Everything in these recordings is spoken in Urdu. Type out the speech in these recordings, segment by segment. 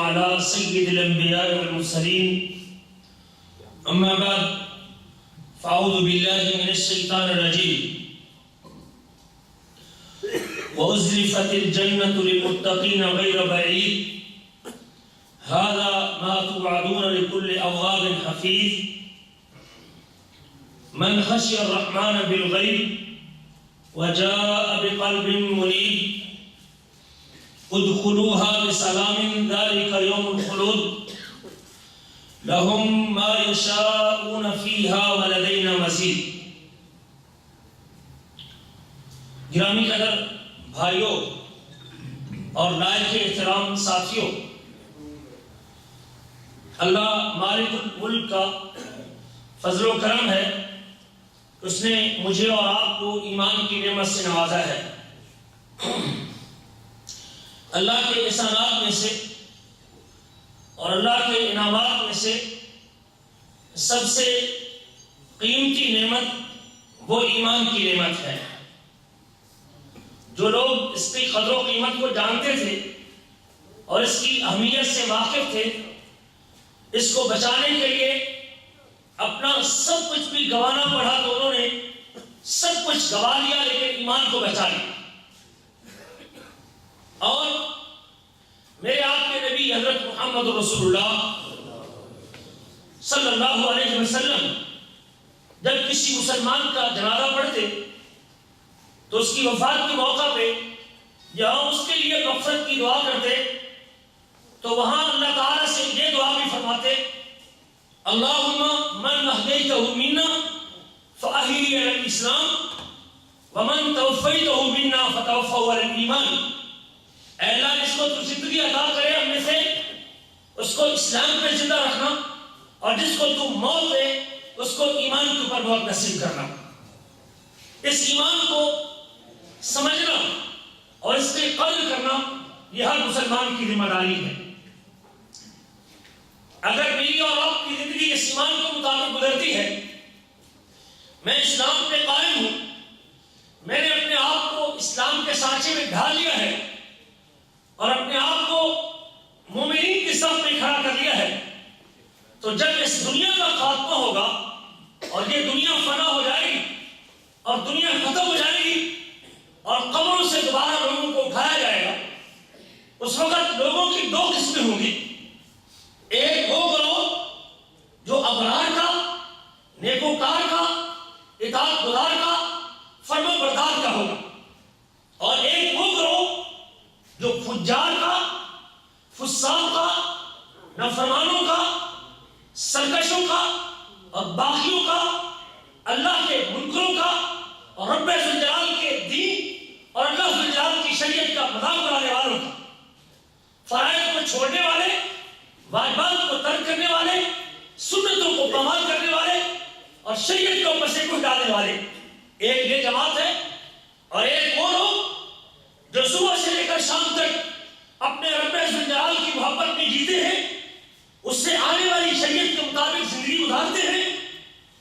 على سيد الأنبياء والمرسلين أما بعد فأعوذ بالله من الشيطان الرجيم وأزلفت الجنة للمتقين غير بعيد هذا ما توعدون لكل أواب حفيظ من خشي الرحمن بالغيب وجاء بقلب منيب ادخلوها بسلام ذلك يوم الخلود لهم ما يشاءون فيها ولدينا مزید۔ گرامی قدر بھائیوں اور لائق احترام ساتھیوں، اللہ مالک الملک کا فضل و کرم ہے، اس نے مجھے اور آپ کو ایمان کی نعمت سے نوازا ہے۔ اللہ کے احسانات میں سے اور اللہ کے انعامات میں سے سب سے قیمتی نعمت وہ ایمان کی نعمت ہے۔ جو لوگ اس کی قدر و قیمت کو جانتے تھے اور اس کی اہمیت سے واقف تھے، اس کو بچانے کے لیے اپنا سب کچھ بھی گنوانا پڑا تو انہوں نے سب کچھ گنوا لیا، لیکن ایمان کو بچا لیا۔ اور میرے آپ کے نبی حضرت محمد رسول اللہ صلی اللہ علیہ وسلم جب کسی مسلمان کا جنازہ پڑھتے تو اس کی وفات کے موقع پہ جہاں اس کے لیے مغفرت کی دعا کرتے تو وہاں اللہ تعالیٰ سے یہ دعا بھی فرماتے، اللہم من احییتہ منا فاحیہ علی الاسلام ومن توفیتہ منا فتوفہ علی الایمان۔ اے اللہ، جس کو تو زندگی عطا کرے ہم میں سے، اس کو اسلام پہ زندہ رکھنا، اور جس کو تو موت دے اس کو ایمان کے اوپر موت نصیب کرنا۔ اس ایمان کو سمجھنا اور اس کی قدر کرنا یہ ہر مسلمان کی ذمہ داری ہے۔ اگر میری اور آپ کی زندگی اس ایمان کے مطابق گزرتی ہے، میں اسلام پہ قائم ہوں، میں نے اپنے آپ کو اسلام کے سانچے میں ڈھال لیا ہے اور اپنے آپ کو مومنین کی صف میں کھڑا کر لیا ہے، تو جب اس دنیا کا خاتمہ ہوگا اور یہ دنیا فنا ہو جائے گی اور دنیا ختم ہو جائے گی اور قبروں سے دوبارہ لوگوں کو اٹھایا جائے گا، اس وقت لوگوں کی دو قسمیں ہوں گی۔ ایک وہ گروہ جو ابرار کا، نیکوکار کا، اطاعت گزار کا، فرما بردار کا ہوگا، اور ایک وہ گروہ جو فجار کا، فساق کا، نافرمانوں کا، سرکشوں کا اور باغیوں کا، اللہ کے منکروں کا اور رب ذوالجلال کے دین اور اللہ ذوالجلال کی شریعت کا مذاق اڑانے والوں کا، فرائض کو چھوڑنے والے، واجبات کو ترک کرنے والے، سنتوں کو پامال کرنے والے اور شریعت کو اوپر سے کچھ ڈالنے والے۔ ایک یہ جماعت ہے، اور ایک وہ لوگ جو صبح سے لے کر شام تک اپنے رب ذوالجلال کی محبت میں جیتے ہیں، اس سے آنے والی شریعت کے مطابق زندگی گزارتے ہیں،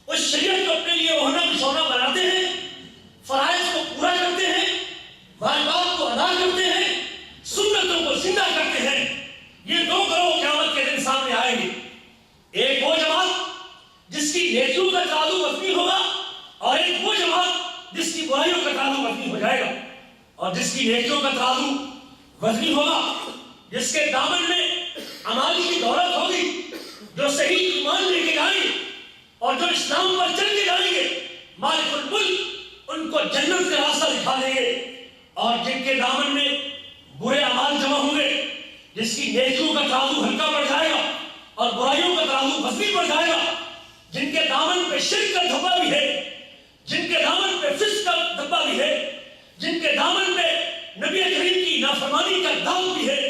اس شریعت کو اپنے لیے ہونا بچھونا بناتے ہیں، فرائض کو پورا کرتے ہیں، واجبات کو ادا کرتے ہیں، سنتوں کو زندہ کرتے ہیں۔ یہ دو گروہ قیامت کے دن سامنے آئیں گے۔ ایک وہ جماعت جس کی نیکیوں کا تعلق وطنی ہوگا، اور ایک وہ جماعت جس کی برائیوں کا تعلق وطنی ہو جائے گا، اور جس کی نیکیوں کا تعلق وطنی ہوگا، جس کے دامن میں اعمال کی دولت ہوگی، جو صحیح ایمان لے کے جائیں گے اور جو اسلام پر چل کے جائیں گے، مالک الملک ان کو جنت کا راستہ دکھا دیں گے۔ اور جن کے دامن میں برے اعمال جمع ہوں گے، جس کی نیکیوں کا تعلق ہلکا پڑ جائے گا اور برائیوں کا تعلق وزنی پڑ جائے گا، جن کے دامن پہ شرک کا دھبا بھی ہے، جن کے دامن پہ فسق کا دھبا بھی ہے، جن کے دامن پہ نبی کریم کی نافرمانی کا داغ بھی ہے،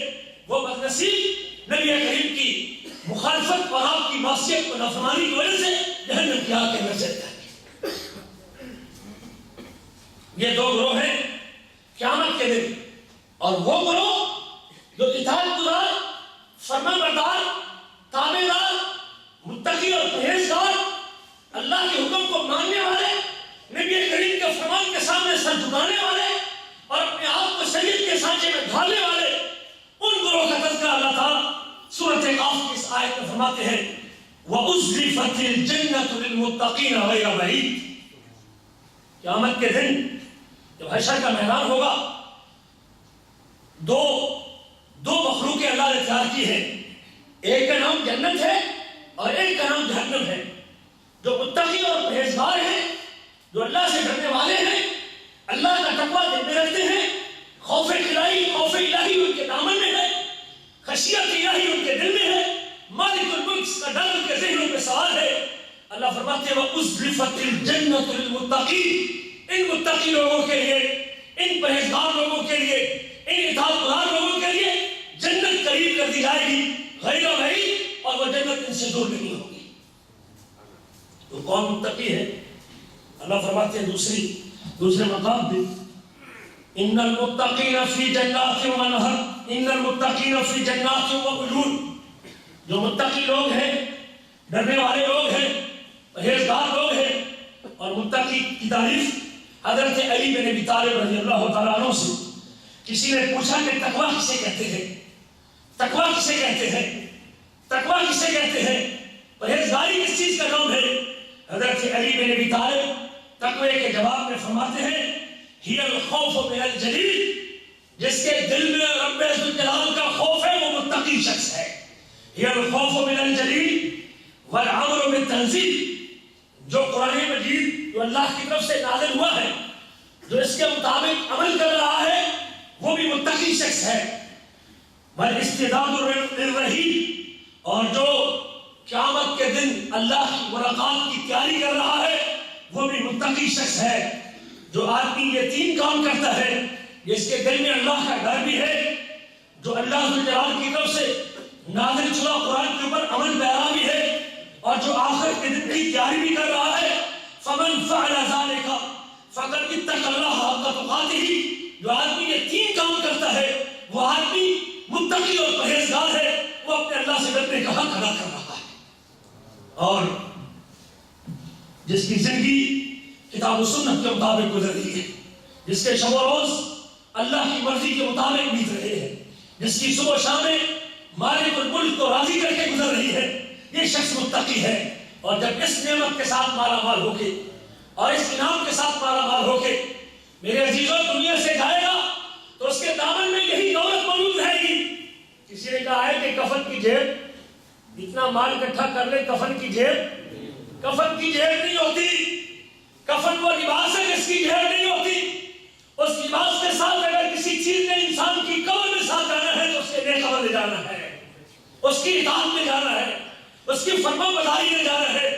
وہ بدنصیب نبی کریم کی مخالفت اور آپ کی معصیت کو نافرمانی کی وجہ سے جہنم کی آگ کے اندر چل جائیں گے۔ یہ دو گروہ ہیں قیامت کے دن، اور وہ گروہ جو اطاعت گزار، فرما بردار، تابع دار، متقی اور پرہیزگار، اللہ کے حکم کو ماننے والے، نبی کریم کے فرمان کے سامنے سر جھکانے والے اور اپنے آپ کو شریعت کے سانچے میں ڈھالنے والے، ان گروہ کا تذکرہ اللہ تعالیٰ فرماتے ہیں وَأُزْلِفَتِ الْجَنَّةُ لِلْمُتَّقِينَ غَيْرَ بَعِيدٍ، قیامت کے دن جب حشر کا میدان ہوگا، دو مخلوقیں اللہ نے تیار کی ہیں، ایک کا نام جنت ہے اور ایک کا نام جہنم ہے۔ جو متقی اور پرہیزگار ہیں، جو اللہ سے ڈرنے والے ہیں، اللہ کا تقویٰ دل میں رکھتے ہیں، خوف الہی ان کے دامن میں ہے، خشیت الہی ان کے دل میں ہے، مالک الملک کا ڈر ان کے ذہنوں پہ سوار ہے۔ اللہ فرماتے ہیں وَأُزْلِفَتِ الْجَنَّةُ لِلْمُتَّقِينَ، ان متقی لوگوں کے لیے، ان پرہیزگار لوگوں کے لیے، ان اطاعتگار لوگوں کے لیے جنت قریب کر دی جائے گی غیر بعید، اور وہ جنت ان سے دور نہیں ہوگی۔ تو کون متقی ہے؟ اللہ فرماتے ہیں دوسرے مقام پہ ان المتقین فی جنات ونہر، ان المتقین فی جنات وعیون، جو متقی لوگ ہیں، ڈرنے والے لوگ ہیں، پرہیزگار لوگ ہیں، اور متقی کی تعریف حضرت علی بن ابی طالب رضی اللہ تعالیٰ عنہ سے کسی نے پوچھا کہ تقویٰ کسے کہتے ہیں؟ تقویٰ کسے کہتے ہیں؟ تقویٰ کسے کہتے ہیں؟ پرہیزگاری کس چیز کا نام ہے؟ حضرت علی بن ابی طالب تقوی کے جواب میں فرماتے ہیں ہی الخوف من الجلیل، جس کے دل میں رب ذوالجلال کا خوف ہے وہ متقی شخص ہے۔ ہی الخوف من الجلیل والعمل بالتنزیل، جو قرآن مجید جو اللہ کی طرف سے نازل ہوا ہے، جو اس کے مطابق عمل کر رہا ہے، وہ بھی متقی شخص ہے۔ والاستعداد للرحیل، اور جو قیامت کے دن اللہ کی ملاقات کی تیاری کر رہا ہے، وہ بھی متقی شخص ہے۔ جو آدمی یہ تین کام کرتا ہے، جس کے دل میں اللہ کا ڈر بھی ہے، جو اللہ ذوالجلال کی طرف سے نازل شدہ قرآن کے اوپر عمل پیرا بھی ہے، اور جو آخر کے دن کی تیاری بھی کر رہا ہے، فَمَنْ فَعَلَ ذَلِكَ فَقَدْ اتَّقَى اللَّهَ حَقَّ تُقَاتِهِ، جو آدمی یہ تین کام کرتا ہے وہ آدمی متقی اور پرہیزگار ہے، وہ اپنے اللہ سے ڈرنے کا حق ادا کر رہا ہے، اور جس کی زندگی کتاب و سنت کے مطابق گزر رہی ہے، جس کے شب و روز اللہ کی مرضی کے مطابق بیت رہے ہیں، جس کی صبح شامیں مالک الملک کو راضی کر کے گزر رہی ہے، یہ شخص متقی ہے۔ اور جب اس نعمت کے ساتھ مالا مال ہو کے اور اس انعام کے ساتھ مالا مال ہو کے میرے عزیزوں دنیا سے جائے گا، تو اس کے دامن میں یہی دولت موجود رہے گی۔ کسی نے کہا ہے کہ کفن کی جیب، اتنا مال اکٹھا کر لے، کفن کی جیب نہیں ہوتی۔ کفن وہ لباس ہے جس کی جیب نہیں ہوتی۔ اس لباس کے ساتھ اگر کسی چیز نے انسان کی قبر میں ساتھ جانا ہے تو اس کے نیک عمل لے جانا ہے، اس کی اطاعت میں جانا ہے، اس کی فرما برداری میں جانا ہے۔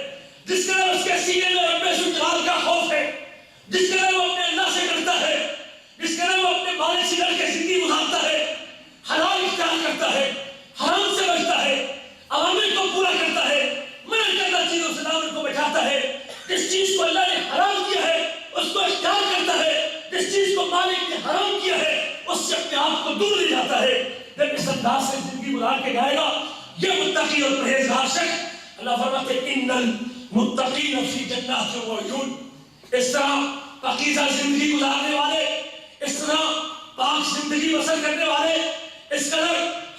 جس طرح اس کے سینے میں رب ذوالجلال کا خوف ہے، جس طرح وہ اپنے اللہ سے ڈرتا ہے، جس طرح وہ اپنے مالک سے ڈر کے زندگی گزارتا ہے، حلال اختیار کرتا ہے، حرام سے بچتا ہے، اوامر کو پورا کرتا ہے، منع کردہ چیزوں سے دامن کو بچاتا ہے، جس چیز کو اللہ نے حرام کیا ہے اس کو اختیار کرتا ہے، جس چیز کو مالک نے حرام کیا ہے اس سے اپنے آپ کو دور لے جاتا ہے، جب اس انداز سے زندگی گزار کے جائے گا یہ متقی اور پرہیزگار شخص۔ اللہ فرماتے ہیں ان المتقین فی جنات وعیون، اس طرح پاکیزہ زندگی گزارنے والے، اس طرح پاک زندگی بسر کرنے والے، اس قدر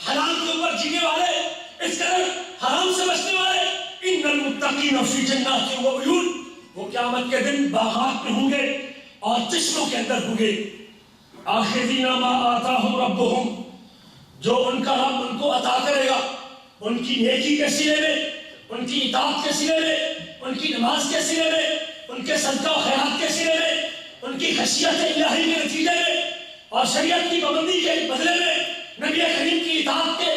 حلال کے اوپر جینے والے، اس قدر حرام سے بچنے والے، ان المتقین فی جنات وعیون، وہ قیامت کے دن باغات میں ہوں گے اور چشموں کے اندر ہوں گے۔ آخذین ما آتاہم ربہم، جو ان کا رب ان کو عطا کرے گا، ان کی نیکی کے سلے میں، ان کی اطاعت کے سلے میں، ان کی نماز کے سلے میں، ان کے صدقہ و خیرات کے سلے میں، ان کی خشیت الہی کے نتیجے میں اور شریعت کی پابندی کے بدلے میں، نبی کریم کی اطاعت کے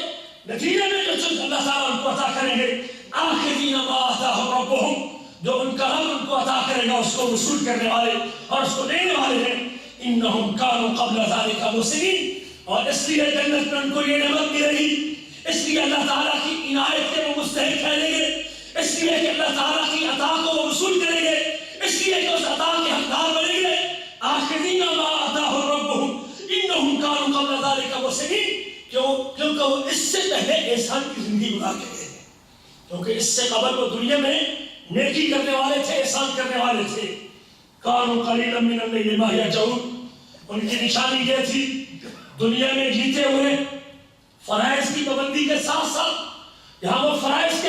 نتیجے میں جو چیز اللہ تعالیٰ ان کو عطا کریں گے، آخذین ما آتاہم ربہم، جو ان کا رب ان کو عطا کرے گا اس کو وصول کرنے والے اور اس کو دینے والے ہیں۔ انہم کانوا قبل ذلک محسنین، اور اس لیے جنت میں ان کو یہ نعمت ملے گی، اس لیے اللہ تعالیٰ کی عنایت کے وہ مستحق ٹھہریں گے، اس لیے کہ اللہ تعالیٰ کی عطا کو وہ وصول کریں گے، اس لیے کہ اس عطا کے حقدار بنیں گے۔ آخذین ما آتاہم ربہم انہم کانوا قبل ذلک محسنین، کیونکہ وہ اس سے پہلے احسان کی زندگی گزار کے گئے ہیں، کیونکہ اس سے قبل وہ دنیا میں نیکی کرنے والے تھے، احسان کرنے والے تھے۔ کانوا قلیلا من اللیل ما یہجعون، ان کی نشانی یہ تھی دنیا میں جیتے ہوئے فرائض کی پابندی کے ساتھ ساتھ جہاں وہ فرائض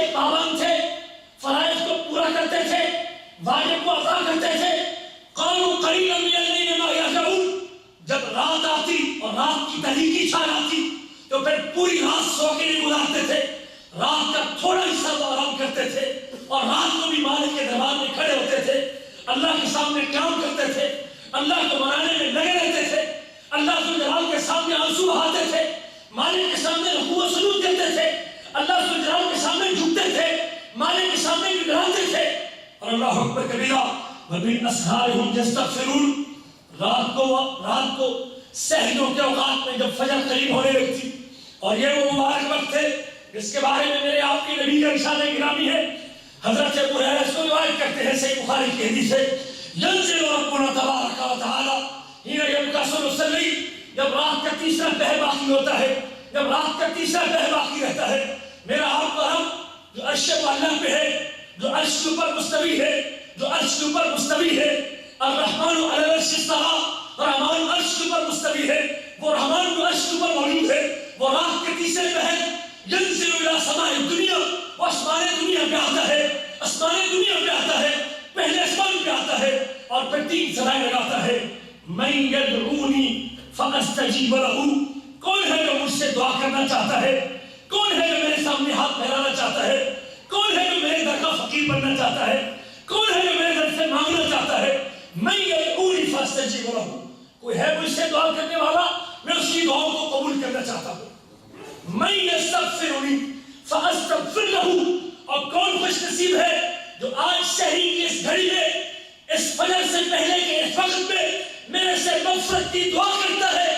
واجب کو ادا کرتے تھے. قالوا قليلا من الليل ما يهجعون. جب رات آتی اور رات کی تاریکی چھا جاتی تو پھر پوری رات سو کے نہیں گزارتے تھے. رات کا تھوڑا حصہ وہ آرام کرتے تھے اور رات کو بھی مالک کے دربار میں کھڑے ہوتے تھے, اللہ کے سامنے قیام کرتے تھے, اللہ کو منانے میں لگے رہتے تھے, اللہ ذوالجلال کے سامنے آنسو بہاتے تھے, مالک کے سامنے رکوع و سجود کرتے تھے, اللہ ذوالجلال کے سامنے جھکتے تھے, مالک کے سامنے گڑگڑاتے تھے. اور اللہ اکبر کبیرہ وبالاسحار هم يستغفرون. رات کو سحریوں کے اوقات میں جب فجر قریب ہونے لگتی, اور یہ وہ مبارک وقت ہے جس کے بارے میں میرے آپ کے نبی کا ارشاد گرامی ہے. حضرت ابو ہریرہ سے روایت کرتے ہیں, صحیح بخاری کی حدیث ہے, ينزل ربنا تبارک و تعالی حين يبقى ثلث الليل. جب رات کا تیسرا پہر باقی ہوتا ہے, جب رات کا تیسرا پہر باقی رہتا ہے, میرا آپ کا رب جو عرش اللہ پہ ہے, جو عرش کے اوپر مستوی ہے, جو عرش کے اوپر مستوی ہے, الرحمن علی العرش استوى, رحمان عرش کے اوپر مستوی ہے, وہ رحمان جو عرش کے اوپر موجود ہے, وہ رات کے تیسرے پہر ينزل الى سماء الدنيا, وہ آسمان دنیا پہ آتا ہے, آسمان دنیا پہ آتا ہے, پہلے آسمان پہ آتا ہے اور پھر 3 صدائیں لگاتا ہے, من يدعوني فاستجیب له. کون ہے جو مجھ سے دعا کرنا چاہتا ہے, کون ہے جو میرے سامنے ہاتھ پھیلانا چاہتا ہے, کون ہے جو میرے در کا فقیر بننا چاہتا ہے, کون ہے جو میرے در سے مانگنا چاہتا ہے. من يدعوني فاستجیب له. کوئی ہے مجھ سے دعا کرنے والا, میں اس کی دعاؤں کو قبول کرنا چاہتا ہوں. من يستغفرني فاستغفر له. اور کون خوش نصیب ہے جو آج شہری کی اس گھڑی میں, اس فجر سے پہلے کے اس وقت میں میرے سے مغفرت کی دعا کرتا ہے,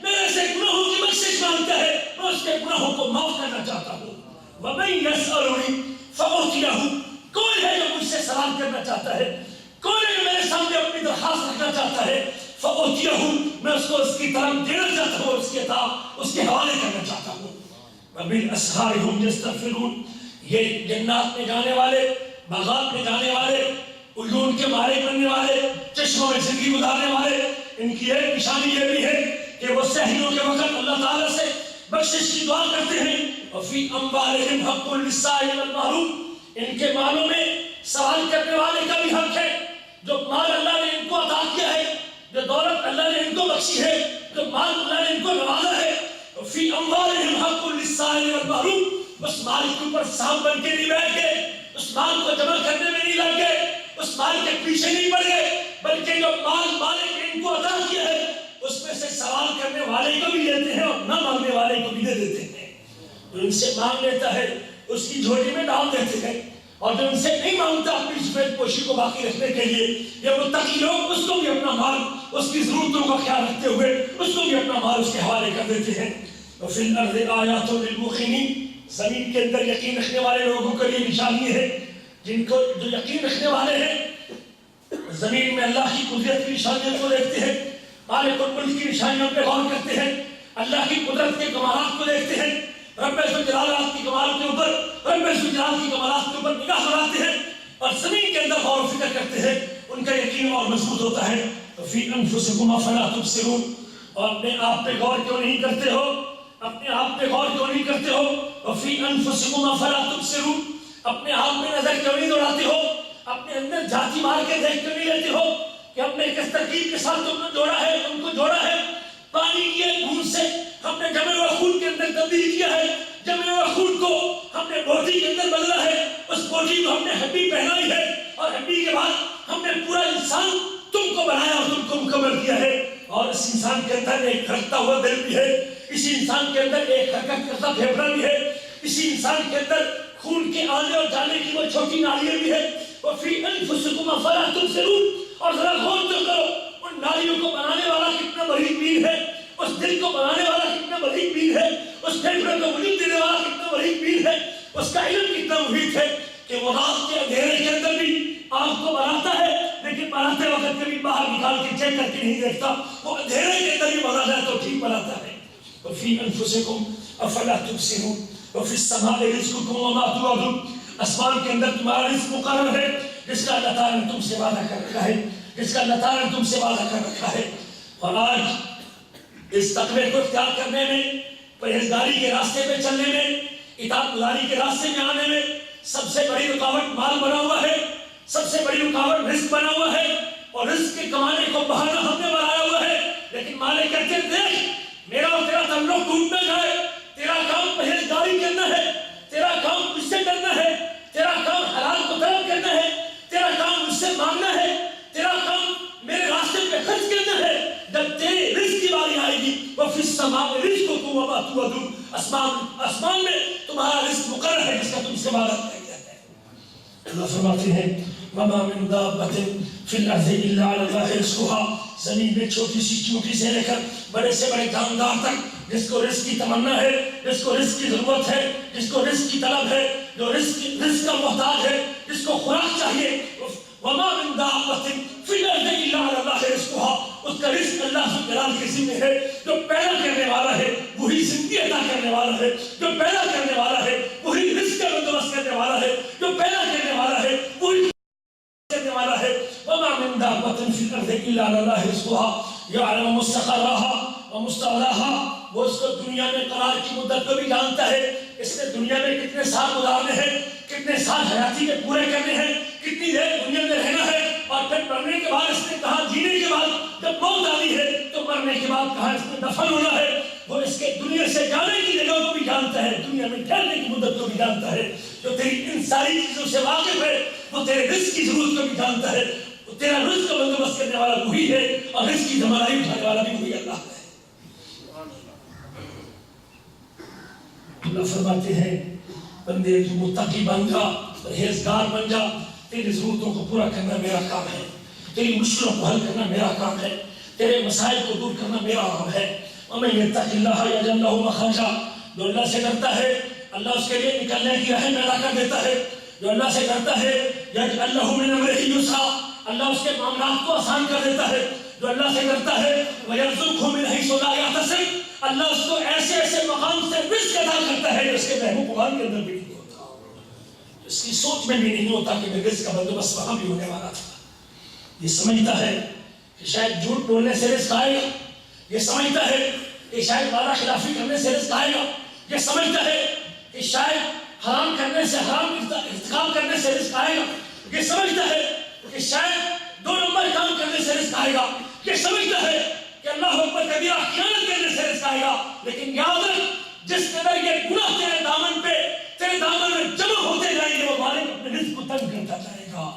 میرے سے گناہوں کی بخشش مانگتا ہے, میں اس کے گناہوں کو معاف کرنا چاہتا ہوں. وَمَن يَسْأَلُنِي فَأُعْطِيَهُ. کون ہے جو مجھ سے سوال کرنا چاہتا ہے, کون ہے جو میرے سامنے اپنی درخواست رکھنا چاہتا ہے, فَأُعْطِيَهُ. میں اس کو اس کی طرف دینا چاہتا ہوں, اس کے عطا اس کے حوالے کرنا چاہتا ہوں. وَبِالْأَسْحَارِ هُمْ يَسْتَغْفِرُونَ. یہ جنات میں جانے والے, باغات میں جانے والے, عیون کے مالک بننے والے, چشموں میں زندگی گزارنے والے, ان کی ایک نشانی یہ بھی ہے کہ وہ سحریوں کے وقت اللہ تعالیٰ سے بخشش کی دعا کرتے ہیں. وفی اموالہم حق للسائل والمحروم. ان کے مالوں میں سوال کرنے والے کا بھی حق ہے. جو مال اللہ نے ان کو عطا کیا ہے, جو دولت اللہ نے ان کو بخشی ہے, جو مال اللہ نے ان کو نوازا ہے, وفی اموالہم حق للسائل والمحروم. اس مال کے اوپر سانپ بن کے نہیں بیٹھ گئے, اس مال کو جمع کرنے میں نہیں لگ گئے, اس مال کے پیچھے نہیں پڑ گئے, بلکہ جو مال مالک نے ان کو عطا کیا ہے اس میں سے سوال کرنے والے کو بھی لیتے ہیں اور نہ مانگنے والے کو بھی دے دیتے ہیں. جو ان سے مانگ لیتا ہے اس کی جھولی میں ڈال دیتے ہیں, اور جو ان سے نہیں مانگتا اپنی سفید پوشی کو باقی رکھنے کے لیے, یہ متقی لوگ اس کو بھی اپنا مال, اس کی ضرورتوں کا خیال رکھتے ہوئے اس کو بھی اپنا مال اس کے حوالے کر دیتے ہیں. وفی الارض آیات للموقنین. زمین کے اندر یقین رکھنے والے لوگوں کے لیے نشانی ہے, جن کو جو یقین رکھنے والے ہیں زمین میں اللہ کی قدرت کی نشانیوں کو دیکھتے ہیں, مالک الملک کی نشانیوں پہ غور کرتے ہیں, اللہ کی قدرت کے کمالات کو دیکھتے ہیں, رب ذوالجلال کی کمال کے اوپر, رب ذوالجلال کی کمالات کے اوپر نگاہ بناتے ہیں اور زمین کے اندر غور و فکر کرتے ہیں, ان کا یقین اور مضبوط ہوتا ہے. فی انفسکم افلا تبصرون. اور اپنے آپ پہ غور کیوں نہیں کرتے ہو, اپنے آپ پہ غور کیوں نہیں کرتے ہو. وفی انفسکم افلا تبصرون. اپنے آپ پہ نظر کیوں نہیں دوڑاتے ہو, اپنے اندر جھانکی مار کے دیکھ کیوں نہیں لیتے ہو کہ ہم نے کس ترکیب کے ساتھ تم نے جوڑا ہے, تم کو جوڑا ہے. پانی کی ایک بوند سے ہم نے جمے ہوئے خون کے اندر تبدیل کیا ہے, جمے ہوئے خون کو ہم نے بوٹی کے اندر بدلا ہے, اس بوٹی کو ہم نے ہڈی پہنائی ہے, اور ہڈی کے بعد ہم نے پورا انسان تم کو بنایا اور تم کو مکمل کیا ہے. اور اس انسان کے اندر ایک دھڑکتا ہوا دل بھی ہے, اسی انسان کے اندر ایک حرکت کرتا پھیپھڑا بھی ہے, اسی انسان کے اندر خون کے آنے اور جانے کی وہ چھوٹی نالیاں بھی ہے. وفی انفسکم افلا تبصرون. اور ذرا غور تو کرو, ان نالیوں کو بنانے والا کتنا بڑی پیر ہے, اس دل کو بنانے والا کتنا بڑی پیر ہے, اس پھیپھڑے کو وجود دینے والا کتنا بڑی پیر ہے, اس کا علم کتنا محیط ہے کہ وہ رات کے اندھیرے کے اندر بھی آپ کو بناتا ہے, لیکن بناتے وقت کبھی باہر نکال کے چیک کر کے نہیں دیکھتا, وہ اندھیرے کے اندر بھی بنا جائے تو ٹھیک بناتا ہے. وفی انفسکم افلا تبصرون. وفی السماء رزقکم وما توعدون. آسمان کے اندر تمہارا رزق مقرر ہے جس کا اللہ تعالیٰ نے تم سے وعدہ کر رکھا ہے, جس کا اللہ تعالیٰ نے تم سے وعدہ کر رکھا ہے. اور آج اس تقوی کو اختیار کرنے میں, پرہیزگاری کے راستے پہ چلنے میں, اطاعت گزاری کے راستے میں آنے میں سب سے بڑی رکاوٹ مال بنا ہوا ہے. سب سے بڑی رکاوٹ رزق بنا ہوا ہے اور رزق کے کمانے کو بہانہ ہم نے بنایا ہوا ہے. لیکن مالک کہتے ہیں دیکھ میرا اور تیرا تعلق ٹوٹ نہ جائے. تیرا کام پرہیزگاری کرنا ہے, تیرا کام مجھ سے کرنا ہے, تیرا کام حلال کو طلب کرنا ہے, تیرا کام مجھ سے مانگنا ہے, تیرا کام میرے راستے پہ خرچ کرنا ہے. جب تیرے رزق کی باری آئے گی وفی السماء رزقکم وما توعدون, آسمان میں تمہارا رزق مقرر ہے جس کا تم سے وعدہ کیا جاتا ہے. اللہ فرماتے ہیں وما من دابۃ فی الارض الا علی اللہ رزقها, زمین میں چھوٹی سی چونٹی سے لے کر بڑے سے بڑے جاندار تک جس کو رزق کی تمنا ہے, جس کو رزق کی ضرورت ہے, جس کو رزق کی طلب ہے, جو رزق کا محتاج ہے, جس کو خوراک چاہیے, وما من دابۃ فی الارض الا علی اللہ رزقها, اس کا رزق اللہ ذو الجلال کے ذمہ ہے. جو پیدا کرنے والا ہے وہی زندگی عطا کرنے والا ہے, جو پیدا کرنے والا ہے وہی رزق کا بندوبست کرنے والا ہے, جو پیدا کرنے والا ہے وہی کرنے والا ہے. وما من دابۃ فی الارض الا علی اللہ رزقها یعلم مستقرها ومستودعها, وہ اس کو دنیا میں قرار کی مدت کو بھی جانتا ہے. اس نے دنیا میں کتنے سال گزارنے ہیں, کتنے سال حیاتی کے پورے کرنے ہیں, کتنی دیر دنیا میں رہنا ہے, اور پھر مرنے کے بعد اس نے کہا جینے کے بعد جب موت آنی ہے تو مرنے کے بعد کہا اس نے دفن ہونا ہے. وہ اس کے دنیا سے جانے کی جگہ کو بھی جانتا ہے, دنیا میں ٹھہرنے کی مدت کو بھی جانتا ہے. جو تیری ان ساری چیزوں سے واقف ہے وہ تیرے رزق کی ضرورت کو بھی جانتا ہے. تیرا رزق کا بندوبست کرنے والا وہی ہے اور رزق کی ذمہ داری اٹھانے والا بھی وہی اللہ ہے. اللہ فرماتے ہیں بندے تو متقی بن جا, پرہیزگار بن جا, تیری ضرورتوں کو پورا کرنا میرا کام ہے, تیری مشکلوں کو حل کرنا میرا کام ہے, تیرے مسائل کو دور کرنا میرا کام ہے. ومن یتق اللہ یجعل لہ مخرجا, جو اللہ سے ڈرتا ہے اللہ اس کے لیے نکلنے کی راہ پیدا کر دیتا ہے. جو اللہ سے ڈرتا ہے یجعل لہ من امرہ یسرا, اللہ اس کے معاملات کو آسان کر دیتا ہے. جو اللہ سے ڈرتا ہے وَيَرْزُقْهُ مِنْ حَيْثُ لَا يَحْتَسِبُ, اللہ اس کو ایسے ایسے مقام سے رزق عطا کرتا ہے جو اس کے محبوب قرآن کے اندر بھی نہیں ہوتا, اس کی سوچ میں بھی نہیں ہوتا کہ میں رزق کا بندوبست وہاں بھی ہونے والا تھا. یہ سمجھتا ہے کہ شاید جھوٹ بولنے سے رزق آئے گا, یہ سمجھتا ہے کہ شاید وعدہ خلافی کرنے سے رزق آئے گا, یہ سمجھتا ہے کہ شاید حرام کرنے سے, حرام ارتکاب کرنے سے رزق آئے گا, یہ سمجھتا ہے کہ شاید 2 نمبر کام کرنے سے رزق آئے گا, یہ سمجھتا ہے کہ اللہ اکبر کبیرہ خیانت کرنے سے رزق آئے گا. لیکن یاد رکھ جس قدر یہ گناہ تیرے دامن پہ, تیرے دامن میں جمع ہوتے جائیں گے, وہ مالک اپنے رزق کو تنگ کرتا جائے گا,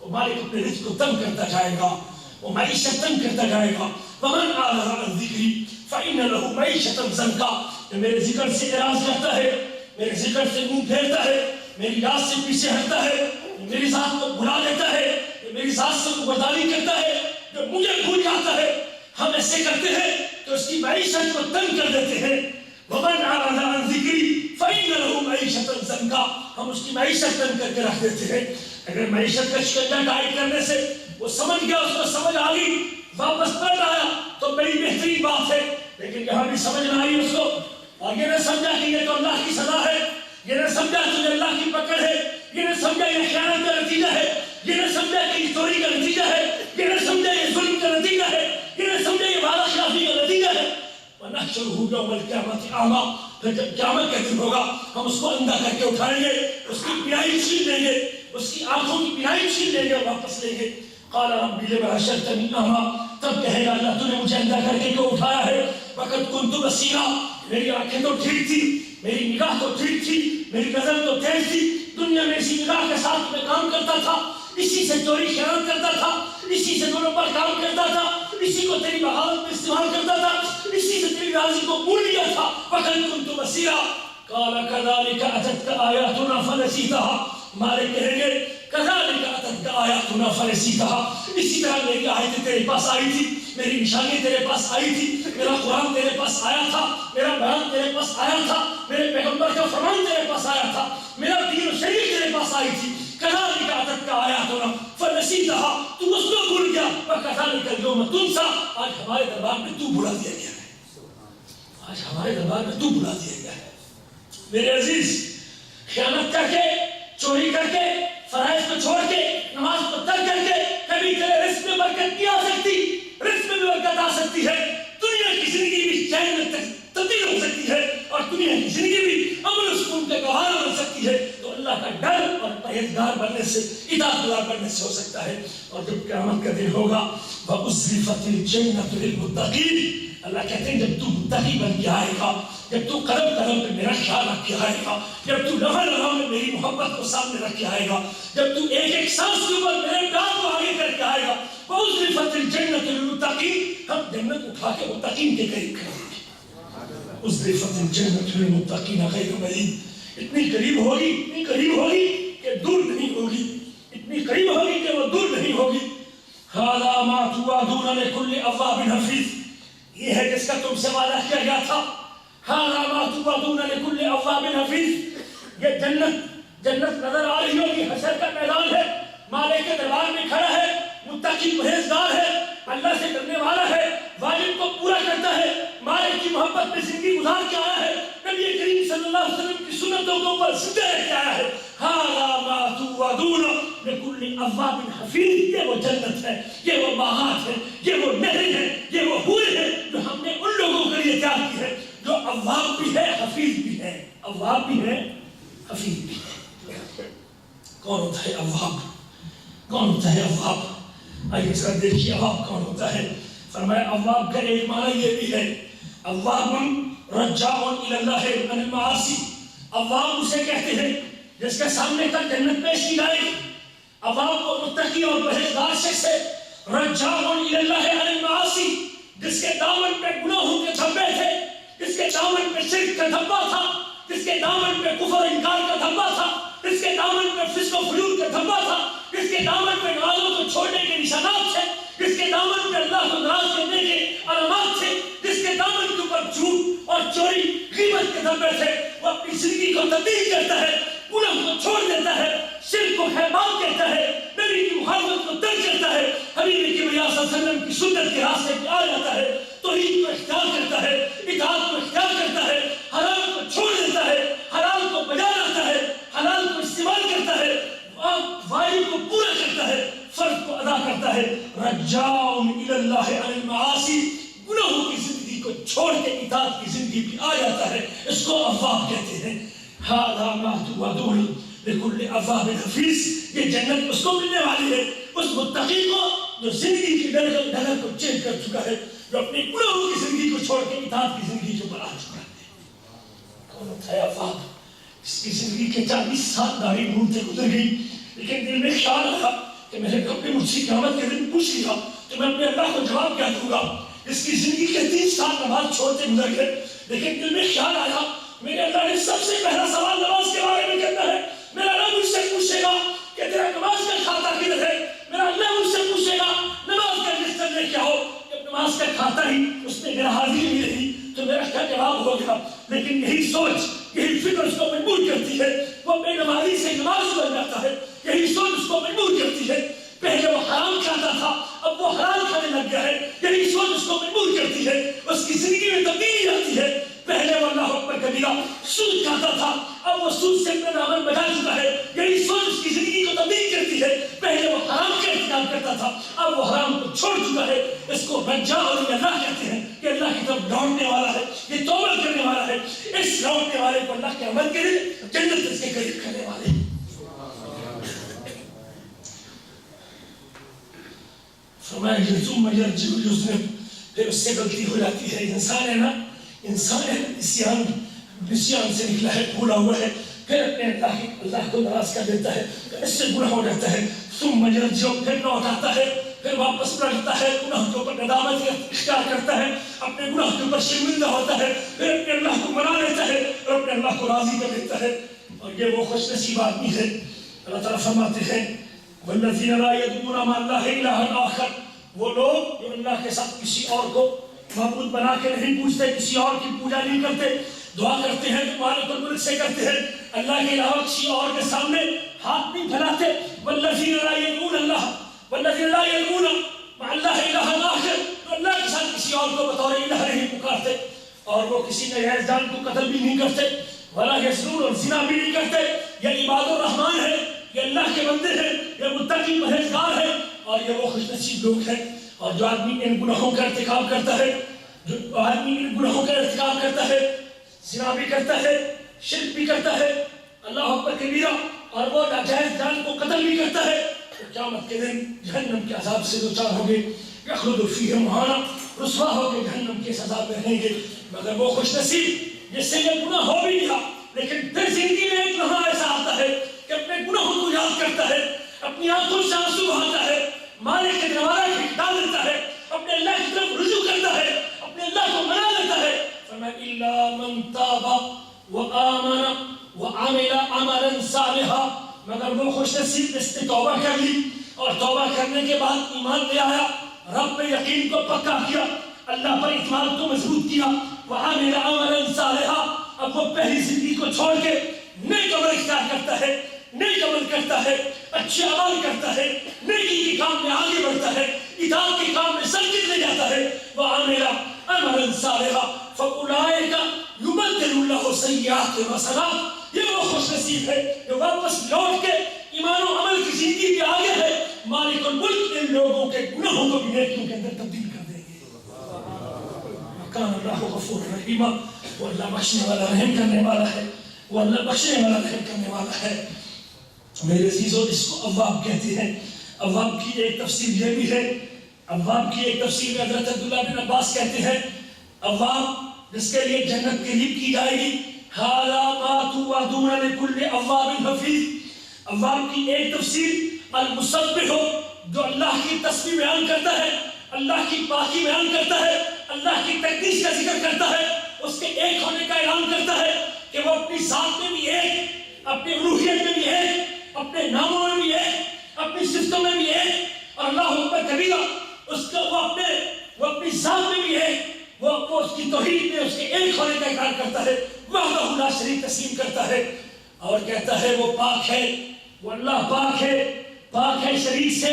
وہ مالک اپنے رزق کو تنگ کرتا جائے گا, وہ معیشت تنگ کرتا جائے گا. ومن اعرض عن ذکری فإن له معیشۃ ضنکا, جو میرے ذکر سے اعراض کرتا ہے, میرے ذکر سے منہ پھیرتا ہے, میری یاد سے پیچھے ہٹتا ہے, میری ذات کو بھلا دیتا ہے, میری ذات سے برداری کرتا ہے, جو مجھے بھول جاتا ہے, ہم ایسے کرتے ہیں تو اس کی معیشت کو تنگ کر دیتے ہیں. ومن اعرض عن ذکری فإن له معیشۃ ضنکا, ہم اس کی معیشت تنگ کر کے رکھ دیتے ہیں. اگر معیشت کا شکنجہ ٹائٹ کرنے سے وہ سمجھ گیا, اس کو سمجھ آ گئی, واپس پلٹ آیا تو بڑی بہترین بات ہے. لیکن یہاں بھی سمجھ نہ آئی اس کو, اور یہ نہ سمجھا کہ یہ تو اللہ کی سزا ہے, یہ نہ سمجھا کہ یہ اللہ کی پکڑ ہے, یہ نہ سمجھا یہ خیانت کا نتیجہ ہے, یہ نہ سمجھا کہ یہ چوری کا نتیجہ ہے, یہ نہ سمجھا یہ ظلم کا نتیجہ ہے, یہ نہ سمجھا یہ وعدہ خلافی کا نتیجہ ہے. وَنَحْشُرُهُ يَوْمَ الْقِيَامَةِ أَعْمَىٰ, پھر جب قیامت کا دن ہوگا ہم اس کو اندھا کر کے اٹھائیں گے, اس کی بینائی چھین لیں گے, اس کی آنکھوں کی بینائی چھین لیں گے اور واپس لیں گے. قَالَ رَبِّ لِمَ حَشَرْتَنِي أَعْمَىٰ, تب کہے گا اللہ تو نے مجھے اندھا کر کے کیوں اٹھایا ہے. وَقَدْ كُنْتُ بَصِيرًا, میری آنکھیں تو ٹھیک تھی, میری نگاہ تو ٹھیک تھی, میری نظر تو تیز تھی, دنیا میں اسی نگاہ کے ساتھ میں کام کرتا تھا, اسی سے چوری خیانت کرتا تھا, اسی سے 2 نمبر کام کرتا تھا, اسی کو تیری بغاوت میں استعمال کرتا تھا, اسی سے تیری راضی کو بھول لیا تھا. وَقَدْ كُنْتُ بَصِيرًا قَالَ كَذَلِكَ أَتَتْكَ آيَاتُنَا فَنَسِيتَهَا, مالک کہیں گے كَذَلِكَ أَتَتْكَ آيَاتُنَا فَنَسِيتَهَا, اسی طرح میری آیتیں تیرے پاس آئی تھی, میری نشانی تیرے پاس آئی تھی, میرا قرآن تیرے پاس آیا تھا, میرا بیان تیرے پاس آیا تھا, میرے پیغمبر کا فرمان تیرے پاس آیا تھا, میرا دین و شریعت تیرے پاس آئی تھی. كذلك أتتك آياتنا فنسيتها, تو اس کو بھول گیا. وكذلك اليوم تنسى, آج ہمارے دربار میں تو بھلا دیا گیا ہے, آج ہمارے دربار میں تو بھلا دیا گیا ہے. میرے عزیز, خیانت کر کے, چوری کر کے, فرائض کو چھوڑ کے, نماز کو ترک کر کے کبھی تیرے رزق میں برکت نہیں آ سکتی, رزق میں بھی برکت آ سکتی ہے, دنیا کی زندگی بھی چین میں تبدیل ہو سکتی ہے, اور دنیا کی زندگی بھی امن و سکون کا گہوارہ بن سکتی ہے. تو اللہ کا ڈر اور پرہیزگار بننے سے، اطاعت گزار بننے سے ہو سکتا ہے۔ اور جب قیامت کا دن ہوگا وَأُزْلِفَتِ الْجَنَّةُ لِلْمُتَّقِينَ، اللہ کہتے ہیں جب تو متقی بن کے آئے گا، جب تو قدم قدم پہ میرا خیال رکھ کے آئے گا، جب تو لمحہ لمحہ میں میری محبت کو سامنے رکھ کے آئے گا، جب تو ایک ایک سانس کے اوپر میرے پیار کو آگے کر کے آئے گا، وَأُزْلِفَتِ الْجَنَّةُ لِلْمُتَّقِينَ، ہم جنت اٹھا کے متقین کے قریب کریں گے۔ اُزْلِفَتِ الْجَنَّةُ لِلْمُتَّقِينَ غَيْرَ بَعِيدٍ، اتنی قریب ہوگی، اتنی قریب ہوگی کہ دور نہیں ہوگی، اتنی قریب ہوگی کہ وہ دور نہیں ہوگی۔ هَذَا مَا تُوعَدُونَ لِكُلِّ أَوَّابٍ حَفِيظٍ، یہ ہے جس کا تم سے وعدہ کیا گیا تھا۔ هَذَا مَا تُوعَدُونَ لِكُلِّ أَوَّابٍ حَفِيظٍ، یہ جنت نظر آ رہی ہوگی، حشر کا میدان ہے، مالک کے دربار میں کھڑا ہے، متقی پرہیزگار ہے، اللہ سے ڈرنے والا ہے، واجب کو پورا کرتا ہے، مالک کی محبت میں زندگی گزار کے آیا ہے، نبی کریم صلی اللہ علیہ وسلم کی سنتوں کے اوپر زندہ رہ کے آیا ہے۔ هَذَا مَا تُوعَدُونَ لِكُلِّ أَوَّابٍ حَفِيظٍ، یہ وہ جنت ہے، یہ وہ باغات ہے، یہ وہ نہریں ہیں، یہ وہ حور ہیں جو ہم نے ان لوگوں کے لیے تیار کی ہے جو اواب بھی ہے، حفیظ بھی ہے، اواب بھی ہے، حفیظ بھی ہے۔ کون ہوتا ہے اواب؟ کون ہوتا ہے اواب؟ آئیے ذرا دیکھیے اواب کون ہوتا ہے۔ فرمایا اواب کا ایک معنی یہ بھی ہے، اواب رجاء الی اللہ عن المعاصی، اواب اسے کہتے ہیں جس کے سامنے تک جنت پیش کی جائے گی۔ اواب کو متقی اور پرہیزگار شخص ہے، رجاء الی اللہ عن المعاصی، جس کے دامن پہ گناہوں کے دھبے تھے، جس کے دامن پہ شرک کا دھبا تھا، جس کے دامن پہ کفر انکار کا دھبا تھا، جس کے دامن پہ فسق و فجور کا دھبا تھا، جس کے دامن پہ نمازوں کو چھوڑنے کے نشانات تھے، جس کے دامن پہ اللہ کو ناراض کرنے کے علامات تھے، جس کے دامن کے اوپر جھوٹ اور چوری غیبت کے دھبے تھے، وہ اپنی زندگی کو تبدیل کرتا ہے، گناہ کو چھوڑ دیتا ہے، شرک کو خیبات کہتا ہے، نبی کی مخالفت کو ترک کرتا ہے، حبیب کی صلی اللہ علیہ وسلم کی سنت کے راستے پہ آ جاتا ہے، توحید کو اختیار کرتا ہے، اطاعت کو اختیار کرتا ہے، حرام کو چھوڑ دیتا ہے، حلال کو بجا لاتا ہے، حلال کو استعمال کرتا ہے، واجب کو پورا کرتا ہے، فرض کو ادا کرتا ہے۔ رجاء الی اللہ عن المعاصی، گناہوں کی زندگی کو چھوڑ کے اطاعت کی زندگی پہ آ جاتا ہے، اس کو اواب کہتے ہیں۔ هَذَا مَا تُوعَدُونَ لِكُلِّ أَوَّابٍ حَفِيظٍ، یہ جنت اس کو ملنے والی ہے، اس متقی کو جو زندگی کی ڈگر کو چینج کر چکا ہے، جو اپنے گناہوں کی زندگی کو چھوڑ کے اطاعت کی زندگی کے اوپر آ چکا ہے۔ کون ہوتا ہے اواب؟ اس کی زندگی کے 40 سال داڑھی مونتے گزر گئی، لیکن دل میں خیال آیا کہ میرے رب نے مجھ سے قیامت کے دن پوچھ لیا تو میں اپنے اللہ کو جواب کیا دوں گا۔ اس کی زندگی کے 30 سال نماز چھوڑتے گزر گئے، لیکن دل میں خیال آیا میرے اللہ نے سب سے پہلا سوال نماز کے بارے میں کرنا ہے۔ میرا اللہ مجھ سے پوچھے گا کہ تیرا نماز کا کھاتا کدھر ہے، میرا اللہ مجھ سے پوچھے گا نماز کا رجسٹر لے کے آؤ، جب نماز کا کھاتا ہی اس میں میرا حاضری نہیں رہی تو میرا کیا جواب ہوگا؟ لیکن یہی سوچ، یہی فکر اس کو مجبور کرتی ہے، وہ بے نمازی سے نماز بن جاتا ہے، یہی سوچ اس کو مجبور کرتی ہے، پہلے وہ حرام کھاتا تھا اب وہ حلال کھانے لگ گیا ہے، یہی سوچ اس کو مجبور کرتی ہے، اس کی زندگی میں تبدیلی آتی ہے۔ پہلے وہ اللہ اکبر کبیرہ سود کھاتا تھا اب وہ سود سے اپنا دامن بچا چکا ہے، یہی سوچ اس کی زندگی کو تبدیل کرتی ہے۔ پہلے وہ حرام کا ارتکاب کرتا تھا اب وہ حرام کو چھوڑ چکا ہے۔ اس کو رجاء الی اللہ کہتے ہیں کہ اللہ کی طرف لوٹنے والا ہے، یہ توبہ کرنے والا ہے، اس لوٹنے والے کو اللہ کے عمل کے لیے جنت اس کے قریب کرنے والے۔ فرمایا ثم یرجع یذنب، پھر اس سے غلطی ہو جاتی ہے، انسان ہے نا، انسان ہے، نسیان سے نکلا ہے، بھولا ہوا ہے، پھر اپنے اللہ کو ناراض کر دیتا ہے، اس سے گناہ ہو جاتا ہے، ثم یرجع، پھر لوٹ آتا ہے، پھر واپس پلٹتا ہے، گناہ کے اوپر ندامت اختیار کرتا ہے، اپنے گناہ کے اوپر شرمندہ ہوتا ہے، پھر اپنے اللہ کو منا لیتا ہے اور اپنے اللہ کو راضی کر دیتا ہے۔ اور یہ وہ خوش نصیب آدمی ہے۔ اللہ تعالیٰ فرماتے ہیں والذین لا یدعون مع اللہ الہا آخر، وہ لوگ جو اللہ کے ساتھ کسی اور کو معبود بنا کے نہیں پوچھتے، کسی اور کی پوجا نہیں کرتے، دعا کرتے ہیں تو مالک الملک سے کرتے ہیں، اللہ کے علاوہ کسی اور کے سامنے ہاتھ نہیں پھیلاتے۔ والذین لا یدعون اللہ والذین لا یدعون مع اللہ الہا آخر، تو اللہ کے ساتھ کسی اور کو بطور الہ نہیں پکارتے، اور وہ کسی غیر جان کو قتل بھی نہیں کرتے، ولا یزنون، اور زنا بھی نہیں کرتے۔ یہ عباد الرحمن ہے، یہ اللہ کے بندے ہیں، یہ متقی پرہیزگار ہیں، اور یہ وہ خوش نصیب لوگ ہیں۔ اور جو آدمی ان گناہوں کا ارتکاب کرتا ہے، جو آدمی ان گناہوں کا ارتکاب کرتا ہے، زنا بھی کرتا ہے، شرک بھی کرتا ہے، اللہ اکبر کبیرہ، اور وہ ناجائز جان کو قتل بھی کرتا ہے، تو قیامت کے دن جہنم کے عذاب سے دوچار ہوں گے، یخلد فیہ مہانا، رسوا ہو کے جہنم کے سزا میں رہیں گے۔ مگر وہ خوش نصیب جس سے یہ گناہ ہو بھی گیا، لیکن پھر زندگی میں ایک لمحہ ایسا آتا ہے کہ اپنے گناہوں کو یاد کرتا ہے، اپنی آنکھوں سے آنسو بہاتا ہے، مالک کے دوارہ ہٹا دیتا ہے، اپنے اللہ کی طرف رجوع کرتا ہے، اپنے اللہ کو منا لیتا ہے۔ فرمایا الا من تاب وآمن وعمل عملا صالحا، مگر وہ خوش نصیب جس نے توبہ کر لی اور توبہ کرنے کے بعد ایمان لے آیا، رب پہ یقین کو پکا کیا، اللہ پر اعتماد کو مضبوط کیا، وعمل عملا صالحا، اب وہ پہلی زندگی کو چھوڑ کے نیک عمل اختیار کرتا ہے، نیک عمل کرتا ہے، اچھے عمل کرتا ہے، نیکی کے کام میں آگے بڑھتا ہے، اطاعت کے کام میں سرکت لے جاتا ہے، وعمل عملا صالحا فاولئک یبدل اللہ سیئات حسنات، یہ وہ خوش نصیب ہے جو واپس لوٹ کے ایمان و عمل کی زندگی کے آگے ہے، مالک الملک ان لوگوں کے گناہوں کو بھی نیکیوں کے اندر تبدیل کر دیں گے۔ کان اللہ غفور رحیم، وہ اللہ بخشنے والا رحم کرنے والا ہے، وہ اللہ بخشنے والا رحم کرنے والا ہے۔ میرے عزیزوں، اس کو اواب کہتے ہیں۔ اواب کی ایک تفسیر یہ بھی ہے، اواب کی ایک تفسیر میں حضرت عبداللہ بن عباس کہتے ہیں، اواب جس کے لیے جنت قریب کی جائے گی، ھذا ما توعدون لکل اواب حفیظ۔ اواب کی ایک تفسیر المسبح، جو اللہ کی تسبیح بیان کرتا ہے، اللہ کی پاکی بیان کرتا ہے، اللہ کی تقدیس کا ذکر کرتا ہے، اس کے ایک ہونے کا اعلان کرتا ہے کہ وہ اپنی ذات میں بھی ایک، اپنی روحیت میں بھی ایک، اپنے ناموں میں بھی ایک، اپنی صفتوں میں بھی ایک، اور اللہ اکبر کبیرہ، اس کا وہ اپنی ذات میں بھی ایک، وہ اس کی توحید میں اس کے ایک ہونے کا اقرار کرتا ہے، وحدہ لا شریک تسلیم کرتا ہے، اور کہتا ہے وہ پاک ہے، وہ اللہ پاک ہے شریک سے،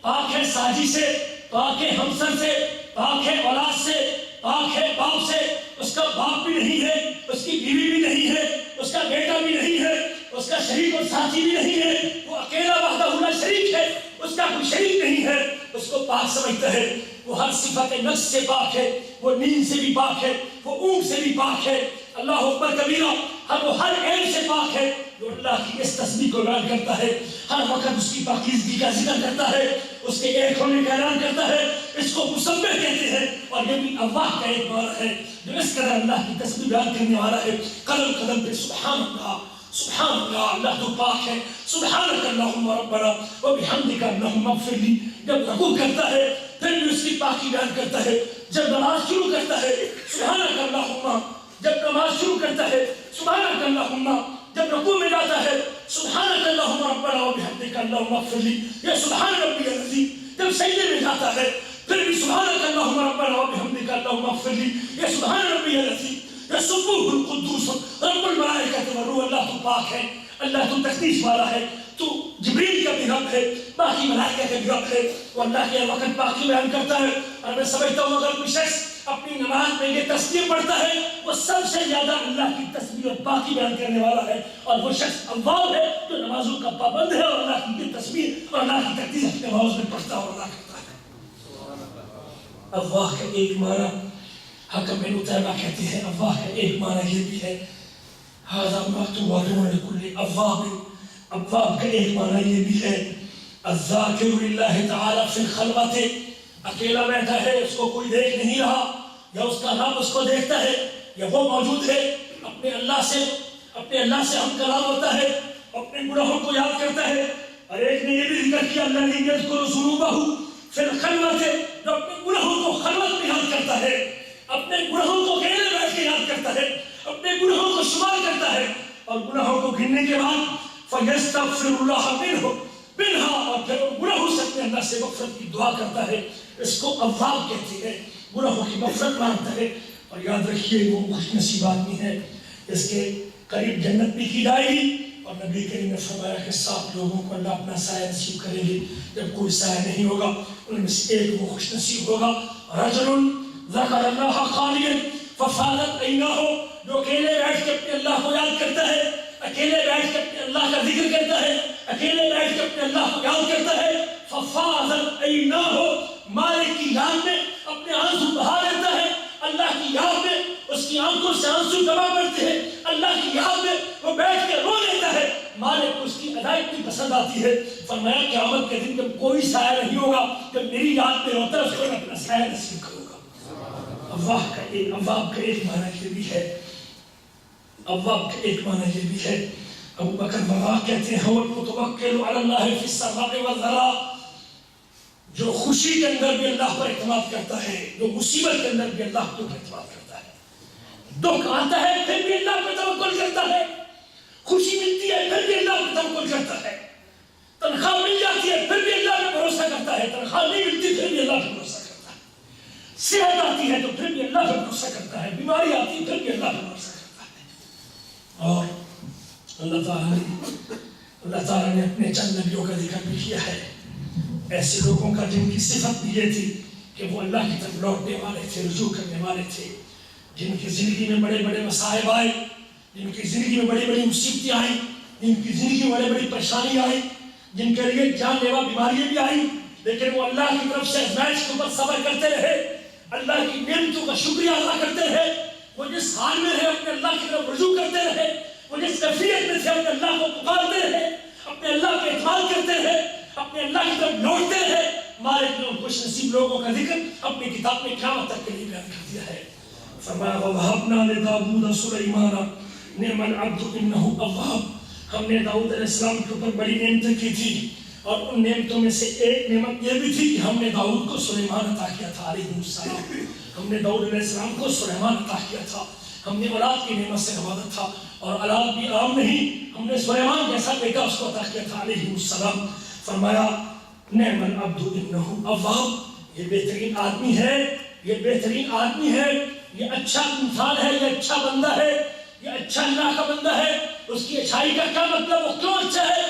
پاک ہے ساجی سے، پاک ہے ہمسر سے، پاک ہے اولاد سے، پاک ہے باپ سے، اس کا باپ بھی نہیں ہے، اس کی بیوی بھی نہیں ہے، اس کا بیٹا بھی نہیں ہے، اس کا شریک اور ساتھی بھی نہیں ہے، وہ اکیلا وحدہ لا شریک ہے، اس کا کوئی شریک نہیں ہے، اس کو پاک سمجھتا ہے، وہ ہر صفت نقص سے پاک ہے، وہ نیند سے بھی پاک ہے، وہ اونگ سے بھی پاک ہے، اللہ اکبر کبیرہ، وہ ہر عیب سے پاک ہے، جو اللہ کی اس تسبیح کو بیان کرتا ہے، ہر وقت اس کی پاکیزگی کا ذکر کرتا ہے، اس کے ایک ہونے کا اعلان کرتا ہے، اس کو مسبح کہتے ہیں، اور یہ بھی اللہ کا ایک معنی ہے جو اس قدر اللہ کی تسبیح بیان کرنے والا ہے، قدم قدم پہ سبحان اللہ سبحان اللہ، اللہ تو پاک ہے، سبحانک اللہم ربنا وبحمدک اللہم اغفر لی، جب رکوع کرتا ہے پھر بھی اس کی پاکی بیان کرتا ہے، جب نماز شروع کرتا ہے سبحانک اللہم، جب نماز شروع کرتا ہے سبحانک اللہم، جب رکوع میں جاتا ہے سبحانک اللہم ربنا وبحمدک اللہم اغفر لی، یہ سبحان ربی العظیم، جب سجدے میں جاتا ہے پھر بھی سبحانک اللہم ربنا وبحمدک اللہم اغفر لی، یہ سبحان ربی العظیم، یہ سبوح القدوس رب الملائکۃ والروح، اللہ تو پاک ہے، اللہ تو تقدیس والا ہے، تو جبریل کا بھی رب ہے، باقی ملائکہ کا بھی رب ہے، وہ اللہ کے وقت پاکی بیان کرتا ہے۔ اور میں سمجھتا ہوں اگر کوئی شخص اپنی نماز میں یہ تسبیح پڑھتا ہے وہ سب سے زیادہ اللہ کی تسبیح اور پاکی بیان کرنے والا ہے، اور وہ شخص اواب ہے جو نمازوں کا پابند ہے اور اللہ کی تسبیح اور اللہ کی تقدیس اپنے نماز میں پڑھتا اور ادا کرتا ہے۔ اللہ کا ایک معنی حکم بن عتیبہ کہتے ہیں، اللہ کا ایک معنی یہ بھی ہے، ھذا ما توعدون لکل اواب، اواب کا ایک معنی یہ بھی ہے، الذاکر للہ تعالی فی الخلوۃ، اکیلا بیٹھا ہے، اس کو کوئی دیکھ نہیں رہا، یا اس کا رب اس کو دیکھتا ہے، یا وہ موجود ہے، اپنے اللہ سے ہم کلام ہوتا ہے، اپنے گناہوں کو یاد کرتا ہے، اور ایک نے یہ بھی ذکر کیا الذی یذکر ذنوبہ فی الخلوۃ، جو اپنے گناہوں کو خلوت میں یاد کرتا ہے، اپنے گناہوں کو اکیلے بیٹھ کے یاد کرتا ہے، اپنے گناہوں کو شمار کرتا ہے، اور گناہوں کو گننے کے بعد فَيَسْتَغْفِرُ اللَّهَ مِنْهَا، اور پھر گناہوں سے اپنے اللہ سے مغفرت کی دعا کرتا ہے، اس کو اواب کہتے ہیں، گناہوں کی مغفرت مانگتا ہے۔ اور یاد رکھیے وہ خوش نصیب آدمی ہے اس کے قریب جنت بھی کی جائے گی، اور نبی کریم نے فرمایا کہ 7 لوگوں کو اللہ اپنا سایہ نصیب کریں گے، جب کوئی سایہ نہیں ہوگا ان میں سے ایک وہ خوش نصیب ہوگا، رجل ذکر اللہ خالیا ففاضت عیناہ، جو اکیلے بیٹھ کے اپنے اللہ کو یاد کرتا ہے، اکیلے بیٹھ کے اپنے اللہ کا ذکر کرتا ہے، اکیلے بیٹھ کے اپنے اللہ کو یاد کرتا ہے، ففاضت عیناہ، مالک کی یاد میں اپنے آنسو بہا لیتا ہے، اللہ کی یاد میں اس کی آنکھوں سے آنسو جمع کرتے ہیں، اللہ کی یاد میں وہ بیٹھ کے رو لیتا ہے، مالک کو اس کی ادا اتنی پسند آتی ہے۔ فرمایا قیامت کے دن جب کوئی سایہ نہیں ہوگا، جب میری یاد میں روتا ہے اس کو میں اپنا سایہ نصیب کروں گا۔ اواب کا ایک معنی یہ بھی ہے، اواب کا ایک معنی یہ بھی ہے، ابو بکر وغا کہتے ہیں هو المتوکل علی اللہ فی السراء والضراء، جو خوشی کے اندر بھی اللہ پر اعتماد کرتا ہے، جو مصیبت کے اندر بھی اللہ پر اعتماد کرتا ہے، دکھ آتا ہے پھر بھی اللہ پر توکل کرتا ہے، خوشی ملتی ہے پھر بھی اللہ پر توکل کرتا ہے، تنخواہ مل جاتی ہے پھر بھی اللہ پر بھروسہ کرتا ہے، تنخواہ نہیں ملتی پھر بھی اللہ پر بھروسہ کرتا ہے، صحت آتی ہے تو پھر بھی اللہ پر بھروسہ کرتا ہے، بیماری آتی ہے پھر بھی اللہ پر بھروسہ کرتا ہے۔ اور اللہ تعالیٰ نے اپنے چند نبیوں کا ذکر بھی کیا ہے، ایسے لوگوں کا جن کی صفت بھی یہ تھی کہ وہ اللہ کی طرف لوٹنے والے تھے، رجوع کرنے والے تھے، جن کی زندگی میں بڑے بڑے مصائب آئے، جن کی زندگی میں بڑی بڑی مصیبتیں آئیں، جن کی زندگی میں بڑی بڑی پریشانی آئی، جن کے لیے جان لیوا بیماریاں بھی آئیں، لیکن وہ اللہ کی طرف سے آزمائش کے اوپر صبر کرتے رہے، اللہ کی نعمتوں کا شکریہ ادا کرتے رہے، وہ جس حال میں رہے اپنے اللہ کی طرف رجوع کرتے رہے، وہ جس کیفیت میں سے اپنے اللہ کو پکارتے رہے، اپنے اللہ پہ اعتماد کرتے رہے، اپنے اللہ کی طرف لوٹتے رہے۔ مالک نے ان خوش نصیب لوگوں کا ذکر اپنی کتاب میں قیامت تک کے لیے بیان کر دیا ہے۔ فرمایا وَوَهَبْنَا لِدَاوُودَ سُلَيْمَانَ نِعْمَ الْعَبْدُ إِنَّهُ أَوَّابٌ، ہم نے داؤد علیہ السلام کے اوپر بڑی نعمتیں کی تھی، اور ان نعمتوں میں سے ایک نعمت یہ بھی تھی کہ ہم نے داؤد کو سلیمان عطا کیا تھا علیہ السلام، ہم نے داؤد علیہ السلام کو سلیمان عطا کیا تھا، ہم نے اولاد کی نعمت سے نوازا تھا، اور اولاد بھی عام نہیں، ہم نے سلیمان جیسا بیٹا اس کو عطا کیا تھا علیہ السلام۔ فرمایا نعم العبد انہ اواب، یہ بہترین آدمی ہے، یہ بہترین آدمی ہے، یہ اچھا انسان ہے، یہ اچھا بندہ ہے، یہ اچھا اللہ کا بندہ ہے۔ اس کی اچھائی کا کیا مطلب، وہ کیوں اچھا ہے؟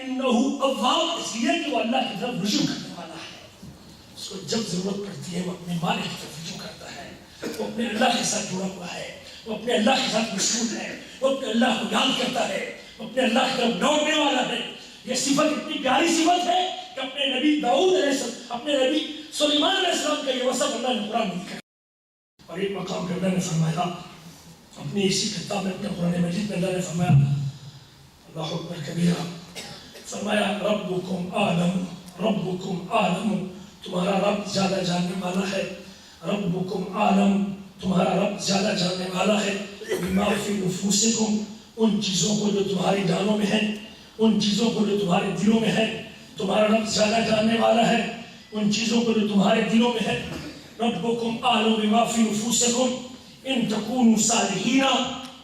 انہ اواب، اس لیے کہ وہ اللہ کی طرف رجوع کرنے والا ہے، اس کو جب ضرورت پڑتی ہے وہ اپنے مالک کی طرف رجوع کرتا ہے، وہ اپنے اللہ کے ساتھ جڑا ہوا ہے، وہ اپنے اللہ کے ساتھ مشغول ہے، وہ اپنے اللہ کو یاد کرتا ہے، وہ اپنے اللہ کی طرف لوٹنے والا ہے۔ یہ صفت اتنی پیاری صفت ہے کہ اپنے نبی داؤد علیہ السلام، اپنے نبی سلیمان علیہ السلام کا یہ وصف اللہ نے قرآن میں کیا، اور ایک مقام پہ اللہ نے فرمایا اپنی اسی کتاب میں، اپنے قرآن مجید میں اللہ نے فرمایا، اللہ اکبر کبیرہ، فرمایا ربکم عالم، تمہارا رب زیادہ جاننے والا ہے، ربکم عالم، تمہارا رب زیادہ جاننے والا ہے، بما فی نفوسکم، ان چیزوں کو جو تمہاری جانوں میں ہیں، ان چیزوں کو جو تمہارے دلوں میں ہے، تمہارا رب زیادہ جاننے والا ہے ان چیزوں کو جو تمہارے دلوں میں ہے۔ ربکم اعلم بما فی نفوسکم ان تکونوا صالحین،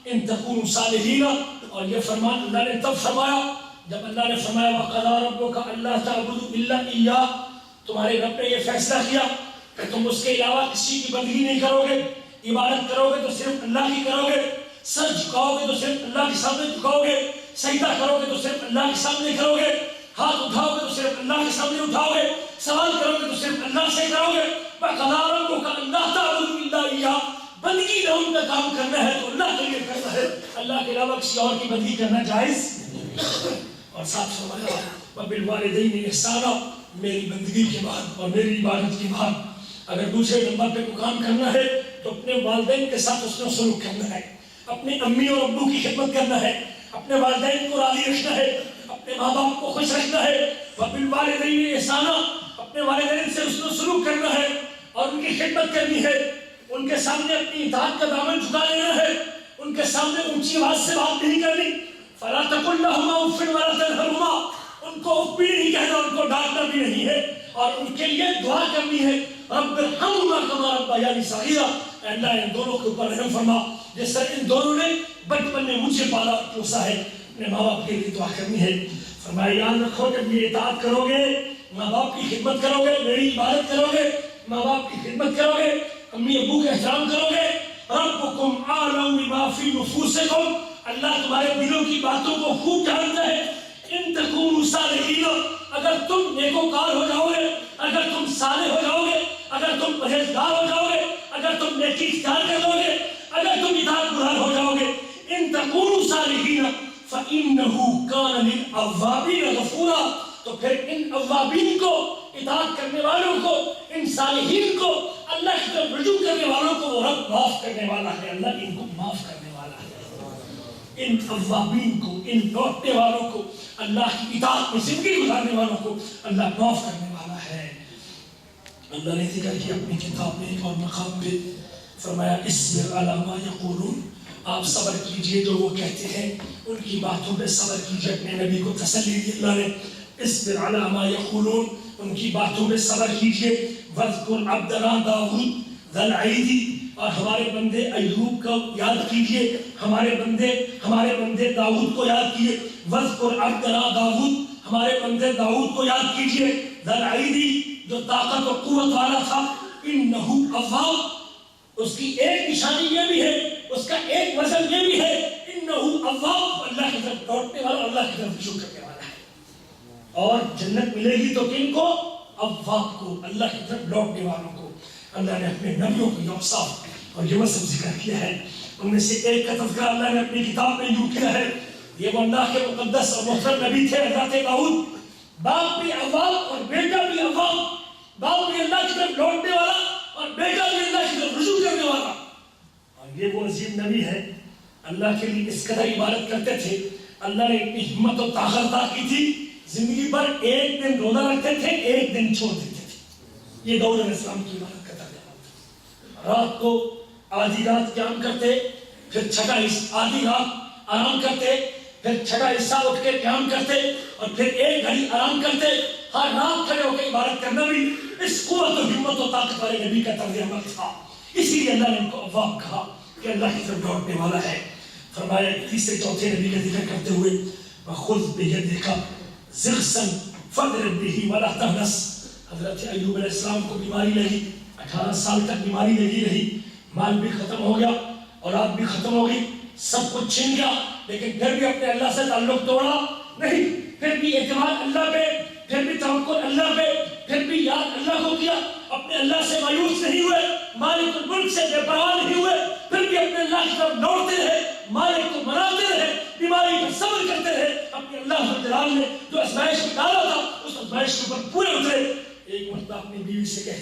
ان تکونوا صالحین، اور یہ فرمان اللہ نے تب فرمایا جب اللہ نے فرمایا وَقَضَىٰ رَبُّكَ أَلَّا تَعْبُدُوا إِلَّا إِيَّاهُ، تمہارے رب نے یہ فیصلہ کیا کہ تم اس کے علاوہ کسی کی بندگی نہیں کرو گے، عبادت کرو گے تو صرف اللہ کی کرو گے، سر جھکاؤ گے تو صرف اللہ کے سامنے جھکاؤ گے، سجدہ کرو گے تو صرف اللہ کے سامنے کرو گے، ہاتھ اٹھاؤ گے تو صرف اللہ کے سامنے اٹھاؤ گے، سوال کرو گے تو صرف اللہ سے کرو گے۔ وَقَضَىٰ رَبُّكَ أَلَّا تَعْبُدُوا إِلَّا إِيَّاهُ، بندگی نہ ان کا کام کرنا ہے تو اللہ کے لیے کرنا ہے، اللہ کے علاوہ کسی اور کی بندگی کرنا جائز نہیں۔ اور ساتھ فرمایا وَبِالْوَالِدَيْنِ إِحْسَانًا، میری بندگی کے بعد اور میری عبادت کے بعد اگر دوسرے نمبر پہ کوئی کام کرنا ہے تو اپنے والدین کے ساتھ اس نے سلوک کرنا ہے، اپنے امی اور ابو کی خدمت کرنا ہے، اپنے والدین کو راضی رکھنا ہے، اپنے ماں باپ کو خوش رکھنا ہے۔ وَبِالْوَالِدَيْنِ إِحْسَانًا، اپنے والدین سے اس نے سلوک کرنا ہے اور ان کی خدمت کرنی ہے، ان کے سامنے اپنی اطاعت کا دامن جھکا لینا ہے، ان کے سامنے اونچی آواز سے بات نہیں کرنی۔ فَلَا تَقُل لَّهُمَا أُفٍّ وَلَا تَنْهَرْهُمَا، ان کو اف بھی نہیں کہنا، ان کو ڈانٹنا بھی نہیں ہے، اور ان کے لیے دعا کرنی ہے رب ارحمهما كما ربياني صغيرا، اے اللہ ان دونوں کے اوپر رحم فرما جس طرح ان دونوں نے بچپن میں مجھے پالا پوسا ہے۔ اپنے ماں باپ کے لیے دعا کرنی ہے۔ فرمایا یاد رکھو جب یہ اطاعت کرو گے، ماں باپ کی خدمت کرو گے، میری عبادت کرو گے، ماں باپ کی خدمت کرو گے، امی ابو کا احترام کرو گے، ربکم اعلم بما فی نفوسکم، اللہ تمہارے دلوں کی باتوں کو خوب جانتا ہے۔ ان تکونوا صالحین، اگر تم نیکوکار ہو جاؤ گے، اگر تم صالح ہو جاؤ گے، اگر تم پرہیزگار ہو جاؤ گے، اگر تم نیکی اختیار کر لو گے، اگر تم اطاعت گزار ہو جاؤ گے، ان تکونوا صالحین فإنہ کان للأوابین غفورا، تو پھر ان اوابین کو، اطاعت کرنے والوں کو، ان صالحین کو اللہ کی طرف رجوع کرنے والوں کو وہ رب معاف کرنے والا ہے. اللہ ان کو معاف کرنے والا ہے. ان اوابین کو, ان لوٹنے والوں کو, اللہ کی اطاعت میں زندگی گزارنے والوں کو اللہ معاف کرنے والا ہے. اللہ نے ذکر کیا اپنی کتاب میں ایک اور مقام پہ, فرمایا اصبر علی ما یقولون, آپ صبر کیجئے جو وہ کہتے ہیں, ان کی باتوں پہ صبر کیجئے. اپنے نبی کو تسلی دی اللہ نے, اصبر علی ما یقولون, ان کی باتوں پہ صبر کیجئے. واذکر عبدنا داؤد ذا العید, اور ہمارے بندے ایوب کو یاد کیجئے, ہمارے بندے داؤد کو یاد کیجئے. واذکر عبدنا داؤد, ہمارے بندے داؤد کو یاد کیجئے. ذا العید, جو طاقت و قوت والا تھا. انہو اواب, اس کی ایک نشانی یہ بھی ہے, اس کا ایک وزن یہ بھی ہے, انہو اواب, اللہ کی طرف لوٹنے والا, اللہ کی طرف رجوع کرنے والا ہے. اور جنت ملے گی تو کن کو؟ اواب کو, اللہ کی طرف لوٹنے والوں کو. اللہ نے اپنے نبیوں کو یہ اوصاف اور یہ وصف ذکر کیا ہے. ان میں سے ایک کا تذکرہ اللہ نے اپنی کتاب میں یوں کیا ہے. یہ وہ اللہ کے مقدس اور محترم نبی تھے حضرت داؤد, باپ بھی اواب اور بیٹا بھی اواب. باپ بھی اللہ کی طرف لوٹنے والا اور بیٹا بھی اللہ کی طرف رجوع کرنے والا. اور یہ وہ عظیم نبی ہے, اللہ کے لیے اس قدر عبادت کرتے تھے. اللہ نے اتنی ہمت و طاقت عطا کی تھی, زندگی پر ایک دن روزہ رکھتے تھے, ایک دن چھوڑ دیتے تھے. یہ دور اسلام کی عبادت کا طریقہ. رات کو آدھی رات قیام کرتے, پھر چھٹا آدھی رات آرام کرتے, پھر چھٹا حصہ اٹھ کے قیام کرتے, اور پھر ایک گھڑی آرام کرتے. ہر رات کھڑے ہو کے عبادت کرنا بھی اس قوت و ہمت و طاقت والے نبی کا طرز عمل تھا. اسی لیے اللہ نے ان کو اواب کہا کہ اللہ کی طرف لوٹنے والا ہے. فرمایا تیسرے چوتھے نبی کا ذکر کرتے ہوئے, وَخُذْ بِيَدِكَ ضِغْثًا فَاضْرِب بِهِ وَلَا تَحْنَثْ. حضرت ایوب علیہ السلام کو بیماری لگی, 18 سال تک بیماری لگی رہی, مال بھی ختم ہو گیا, اولاد بھی ختم ہو گئی, سب کچھ چھن گیا, لیکن پھر بھی اپنے اللہ سے تعلق توڑا نہیں. پھر بھی اعتماد اللہ پہ, پھر بھی توکل اللہ پہ, پھر بھی یاد اللہ کو کیا. اپنے اللہ سے مایوس نہیں ہوئے, مالک الملک سے بے پرواہ نہیں ہوئے, پھر بھی اپنے اللہ کی طرف دوڑتے رہے, مالک کو مناتے رہے, بیماری پر صبر کرتے رہے. اپنے اللہ جلال نے جو آزمائش میں ڈالا تھا اس آزمائش کے اوپر پورے اترے. ایک مرتبہ اپنی بیوی سے کہہ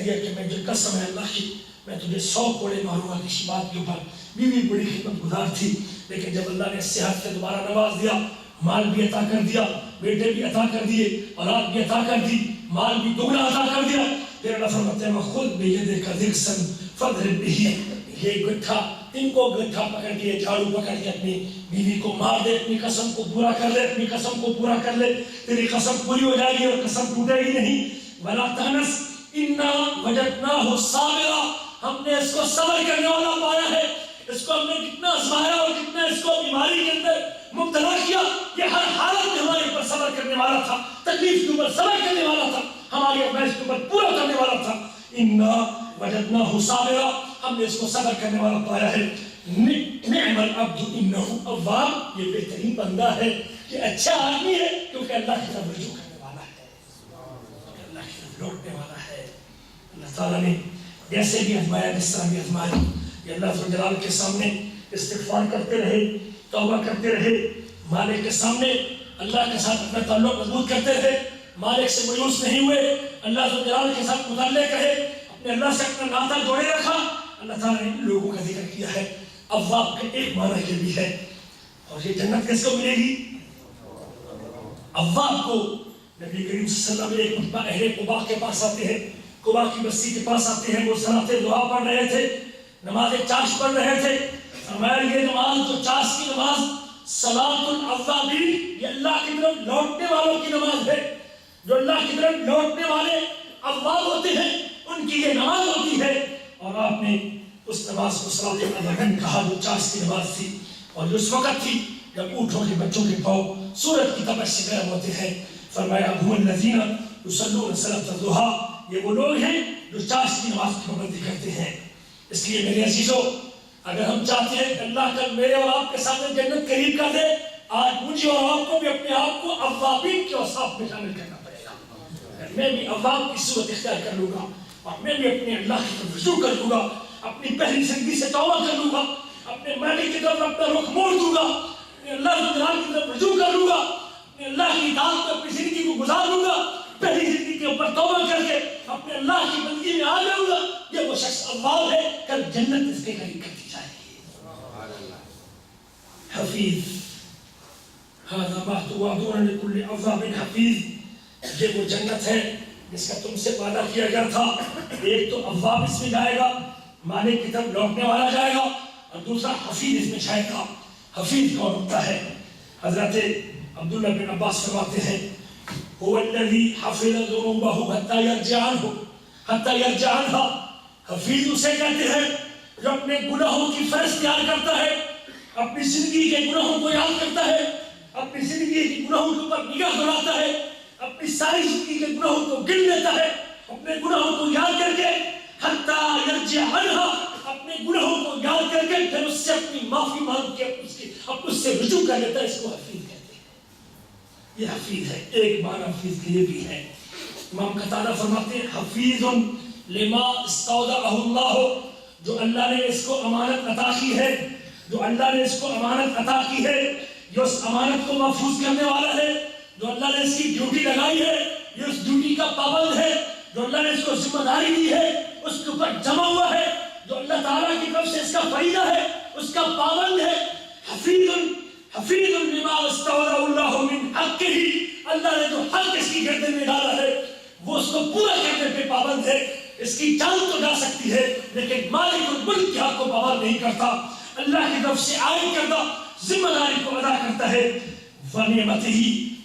دیا کہ میں جو قسم ہے اللہ کی, میں تجھے 100 کوڑے ماروں گا کسی بات کے اوپر. بیوی بڑی خدمت گزار تھی, لیکن جب اللہ نے صحت سے دوبارہ نواز دیا, مال بھی عطا کر دیا, بیٹے بھی عطا کر دیے, اولاد بھی عطا کر دی, مال بھی دگنا عطا کر دیا, پھر اللہ فرماتے ہیں خود بِيَدِكَ ضِغْثًا فَاضْرِب بِهِ. یہ گٹھا, ان کو گٹھا پکڑ کے, جھاڑو پکڑ کے اپنی بیوی کو مار دے, اپنی قسم کو پورا کر لے, اپنی قسم کو پورا کر لے, تیری قسم پوری ہو جائے گی اور قسم ٹوٹے گی نہیں. وَلَا تَحْنَثْ إِنَّا وَجَدْنَاهُ صَابِرًا. ہم نے اس کو صبر کرنے والا پایا ہے. اس کو ہم نے کتنا آزمایا اور کتنا اس کو بیماری کے اندر مبتلا کیا. یہ ہر حالت میں ہمارے اوپر صبر کرنے والا تھا, تکلیف کے اوپر صبر کرنے والا تھا, ہماری آزمائش کے اوپر پورا کرنے والا تھا. انا وجدناہ صابرا, ہم نے اس کو صبر کرنے والا پایا ہے. نعم العبد انہ اواب, یہ بہترین بندہ ہے, یہ اچھا آدمی ہے, کیونکہ اللہ کی طرف رجوع کرنے والا ہے, اللہ کی طرف لوٹنے والا ہے. اللہ تعالیٰ نے جیسے بھی آزمایا, جس طرح بھی آزمایا, یہ اللہ جلال کے سامنے استغفار کرتے رہے, توبہ کرتے رہے, مالک کے سامنے اللہ کے ساتھ اپنا تعلق مضبوط کرتے رہے, مالک سے مایوس نہیں ہوئے, اللہ جلال کے ساتھ متعلق رہے, اپنے اللہ سے اپنا ناطہ جوڑے رکھا. اللہ تعالیٰ نے لوگوں کا ذکر کیا ہے. اواب کا ایک معنی یہ بھی ہے, اور یہ جنت کس کو ملے گی؟ اواب کو. نبی کریم صلی اللہ علیہ وسلم ایک مرتبہ اہل قباء کے پاس آتے ہیں, قباء کی بستی کے پاس آتے ہیں. وہ صلاۃ دعا پڑھ رہے تھے, نماز چاش پڑھ رہے تھے. فرمایا یہ نماز جو چاش کی نماز صلاۃ الاوابین, یہ اللہ کی طرف لوٹنے والوں کی نماز ہے. جو اللہ کی طرف لوٹنے والے اواب ہوتے ہیں ان کی یہ نماز ہوتی ہے. اور آپ نے اس نماز کو صلاۃ الاوابین کہا, جو چاش کی نماز تھی, اور اس وقت تھی جب اونٹوں کے بچوں کے پاؤں سورج کی طرح سے گرم ہوتے ہیں. فرمایا هم الذین یصلون صلاۃ الضحیٰ, یہ وہ لوگ ہیں جو چاش کی نماز کی پابندی کرتے ہیں. اس لیے میرے عزیزو, اگر ہم چاہتے ہیں کہ اللہ کل میرے اور آپ کے سامنے جنت قریب کر دے, آج مجھے اور آپ کو بھی اپنے آپ کو اوابین کے اوصاف میں شامل کرنا پڑے گا. میں بھی اواب کی صورت اختیار کر لوں گا, اور میں بھی اپنے اللہ کی طرف رجوع کر لوں گا, اپنی پہلی زندگی سے توبہ کر لوں گا, اپنے مالک کی طرف اپنا رخ موڑ دوں گا, اپنے اللہ جلال کی طرف رجوع کر لوں گا, اپنے اللہ کی اطاعت میں اپنی زندگی کو گزار لوں گا. پہلی زندگی کے اوپر توبہ کر کے اپنے اللہ کی بندگی میں آ جاؤں گا، یہ وہ شخص اواب ہے، کل جنت اس کے قریب کرتی جائے گی۔ حفیظ هذا ما توعدون لكل اواب حفیظ، یہ وہ جنت ہے جس کا تم سے وعدہ کیا گیا تھا۔ ایک تو اواب اس میں جائے گا، مالک کی طرف لوٹنے والا جائے گا، اور دوسرا حفیظ اس میں جائے گا۔ حفیظ کون ہوتا ہے؟ حضرت عبداللہ بن عباس فرماتے ہیں هو الذي حفظ ذنوبه حتى يرجع عنها۔ حفیظ اسے کہتے ہیں جو اپنے گناہوں کی فہرست تیار کرتا ہے، اپنی زندگی کے گناہوں کو یاد کرتا ہے، اپنی زندگی کے گناہوں کے اوپر نگاہ دوڑاتا ہے، اپنی ساری زندگی کے گناہوں کو گن لیتا ہے، اپنے گناہوں کو یاد کر کے حتی یرجع عنها، اپنے گناہوں کو یاد کر کے پھر اس سے اپنی معافی مانگ کے اس سے رجوع کر لیتا ہے، اس کو حفیظ کہتے ہیں۔ یہ حفیظ ہے، ایک معنی حفیظ کے لیے بھی ہے۔ امام قتادہ فرماتے ہیں حفیظ لما استودعہ اللہ، جو اللہ نے اس کو امانت عطا کی ہے، جو اللہ نے اس کو امانت عطا کی ہے، یہ اس امانت کو محفوظ کرنے والا ہے، جو اللہ نے اس کی ڈیوٹی لگائی ہے یہ اس ڈیوٹی کا پابند ہے، جو اللہ نے اس کو ذمہ داری دی ہے اس کے اوپر جمع ہوا ہے، جو اللہ تعالیٰ کی طرف سے اس کا فریضہ ہے اس کا پابند ہے۔ حفیظ لما استودع اللہ من حقہ، اللہ نے جو حق اس کی گردن میں ڈالا ہے وہ اس کو پورا کرنے پہ پابند ہے۔ اس کی جان تو جا سکتی ہے لیکن مالک الملک کے حق کو پابند نہیں کرتا، اللہ کی طرف سے عائد کردہ ذمہ داری کو ادا کرتا ہے۔ ونعمتہ،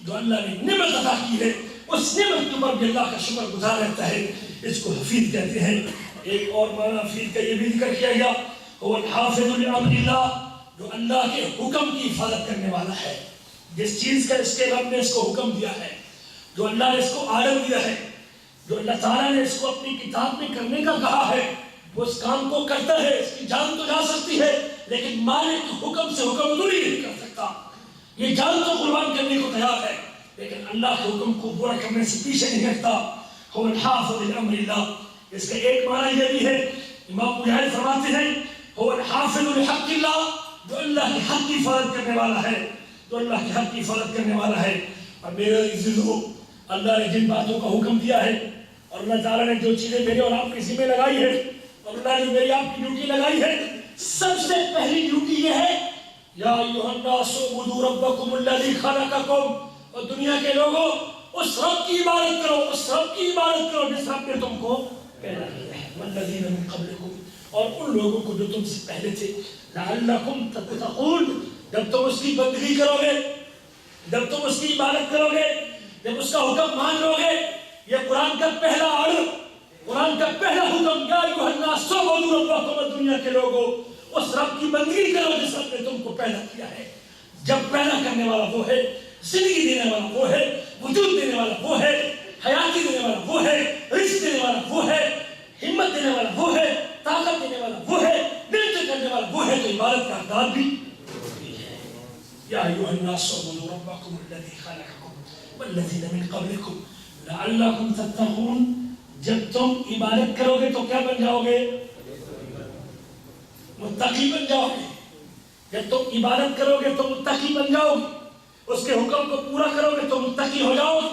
جو اللہ نے نعمت عطا کی ہے اس نعمت کے اوپر بھی اللہ کا شکر گزار رہتا ہے، اس کو حفیظ کہتے ہیں۔ ایک اور معنی حفیظ کا یہ بھی ذکر کیا گیا هو الحافظ لامر اللہ، جو اللہ کے حکم کی حفاظت کرنے والا ہے، جس چیز کا اس کے رب نے اس کو حکم دیا ہے، جو اللہ نے اس کو آرڈر دیا ہے، جو اللہ تعالیٰ نے اس کو اپنی کتاب میں کرنے کا کہا ہے، وہ اس کام کو کرتا ہے۔ اس کی جان تو جا سکتی ہے لیکن مالک کے حکم سے حکم عدولی نہیں کر سکتا، یہ جان تو قربان کرنے کو تیار ہے لیکن اللہ کے حکم کو پورا کرنے سے پیچھے نہیں ہٹتا۔ هو الحافظ لامر اللہ، اس کا ایک معنی یہ بھی ہے، امام مجاہد فرماتے ہیں هو الحافظ لحق اللہ، جو اللہ کے حق کی حفاظت کرنے والا ہے، جو اللہ کے حق کی حفاظت کرنے والا ہے۔ اور میرے عزیزو، اللہ نے جن باتوں کا حکم دیا ہے اور اللہ تعالیٰ نے جو چیزیں میرے اور آپ کے ذمہ لگائی ہے اور اللہ نے میری آپ کی ڈیوٹی لگائی ہے، سب سے پہلی ڈیوٹی یہ ہے یا ایھا الناس اعبدوا ربکم الذی خلقکم، اور دنیا کے لوگوں اس رب کی عبادت کرو، اس رب کی عبادت کرو جس رب نے تم کو پیدا کیا ہے، والذین من قبلکم، اور ان لوگوں کو جو تم سے پہلے تھے، لعلکم تتقون، جب تم اس کی بندگی کرو گے، جب تم اس کی عبادت کرو گے، جب اس کا حکم مان لو گے، یہ قرآن کا پہلا آرڈر، قرآن کا پہلا حکم، یا ایھا الناس اعبدوا ربکم، دنیا کے لوگوں اس رب کی بندگی کرو جس رب نے تم کو پیدا کیا ہے۔ جب پیدا کرنے والا وہ ہے، زندگی دینے والا وہ ہے، وجود دینے والا وہ ہے، حیاتی دینے والا وہ ہے، رزق دینے والا وہ ہے، ہمت دینے والا وہ ہے، طاقت دینے والا وہ ہے، نعمت کرنے والا وہ ہے، تو عبادت کا حقدار بھی ہے۔ یا ایھا الناس اعبدوا ربکم الذی خلقکم والذین من قبلکم لعلکم تتقون، جب تم عبادت کرو گے تو کیا بن جاؤ گے؟ متقی بن جاؤ گے۔ جب تم عبادت کرو گے تو متقی بن جاؤ گے، اس کے حکم کو پورا کرو گے تو متقی ہو جاؤ گے،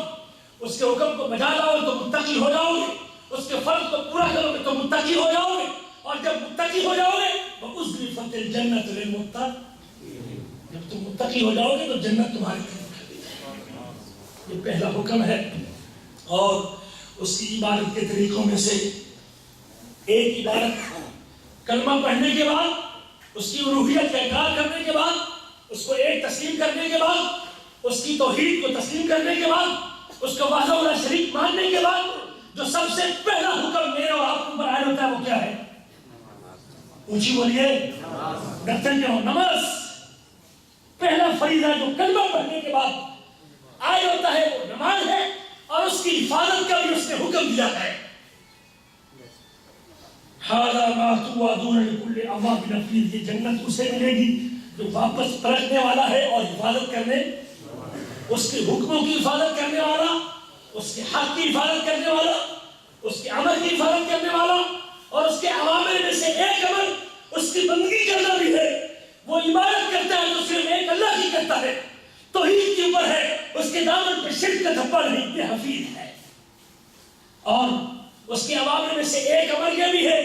اس کے حکم کو بجا لاؤ گے تو متقی ہو جاؤ گے، اس کے فرض کو پورا کرو گے تو متقی ہو جاؤ گے، اور جب متقی ہو جاؤ گے وَأُزْلِفَتِ الْجَنَّةُ لِلْمُتَّقِينَ، جب تم متقی ہو جاؤ گے تو جنت تمہاری طرف کر دی جائے گی۔ یہ پہلا حکم ہے۔ اور اس کی عبادت کے طریقوں میں سے ایک عبادت کلمہ پڑھنے کے بعد، اس کی الوہیت کا اقرار کرنے کے بعد، اس کو ایک تسلیم کرنے کے بعد، اس کی توحید کو تسلیم کرنے کے بعد، اس کو وحدہ لا شریک ماننے کے بعد، جو سب سے پہلا حکم میرے اور آپ کے اوپر عائد ہوتا ہے وہ کیا ہے؟ اونچی بولیے، ڈرتے کیوں؟ نماز۔ پہلا فریضہ جو کلمہ پڑھنے کے بعد عائد ہوتا ہے وہ نماز ہے، اور اس کی حفاظت کا بھی اس نے حکم دیا ہے۔ هذا ما توعدون لكل اواب حفیظ، یہ جنت اسے ملے گی جو واپس پلٹنے والا ہے اور حفاظت کرنے، اس کے حکموں کی حفاظت کرنے والا، اس کے حق کی حفاظت کرنے والا، اس کے عمل کی حفاظت کرنے والا، اور اس کے عوامر میں سے ایک عمل اس کی بندگی کرنا بھی ہے۔ وہ عبادت کرتا ہے تو صرف ایک اللہ کی کرتا ہے، توحید کے اوپر ہے، اس کے دامن پہ شرک کا دھبا نہیں، یہ حفیظ ہے۔ اور اس کے اوامر میں سے ایک امر یہ بھی ہے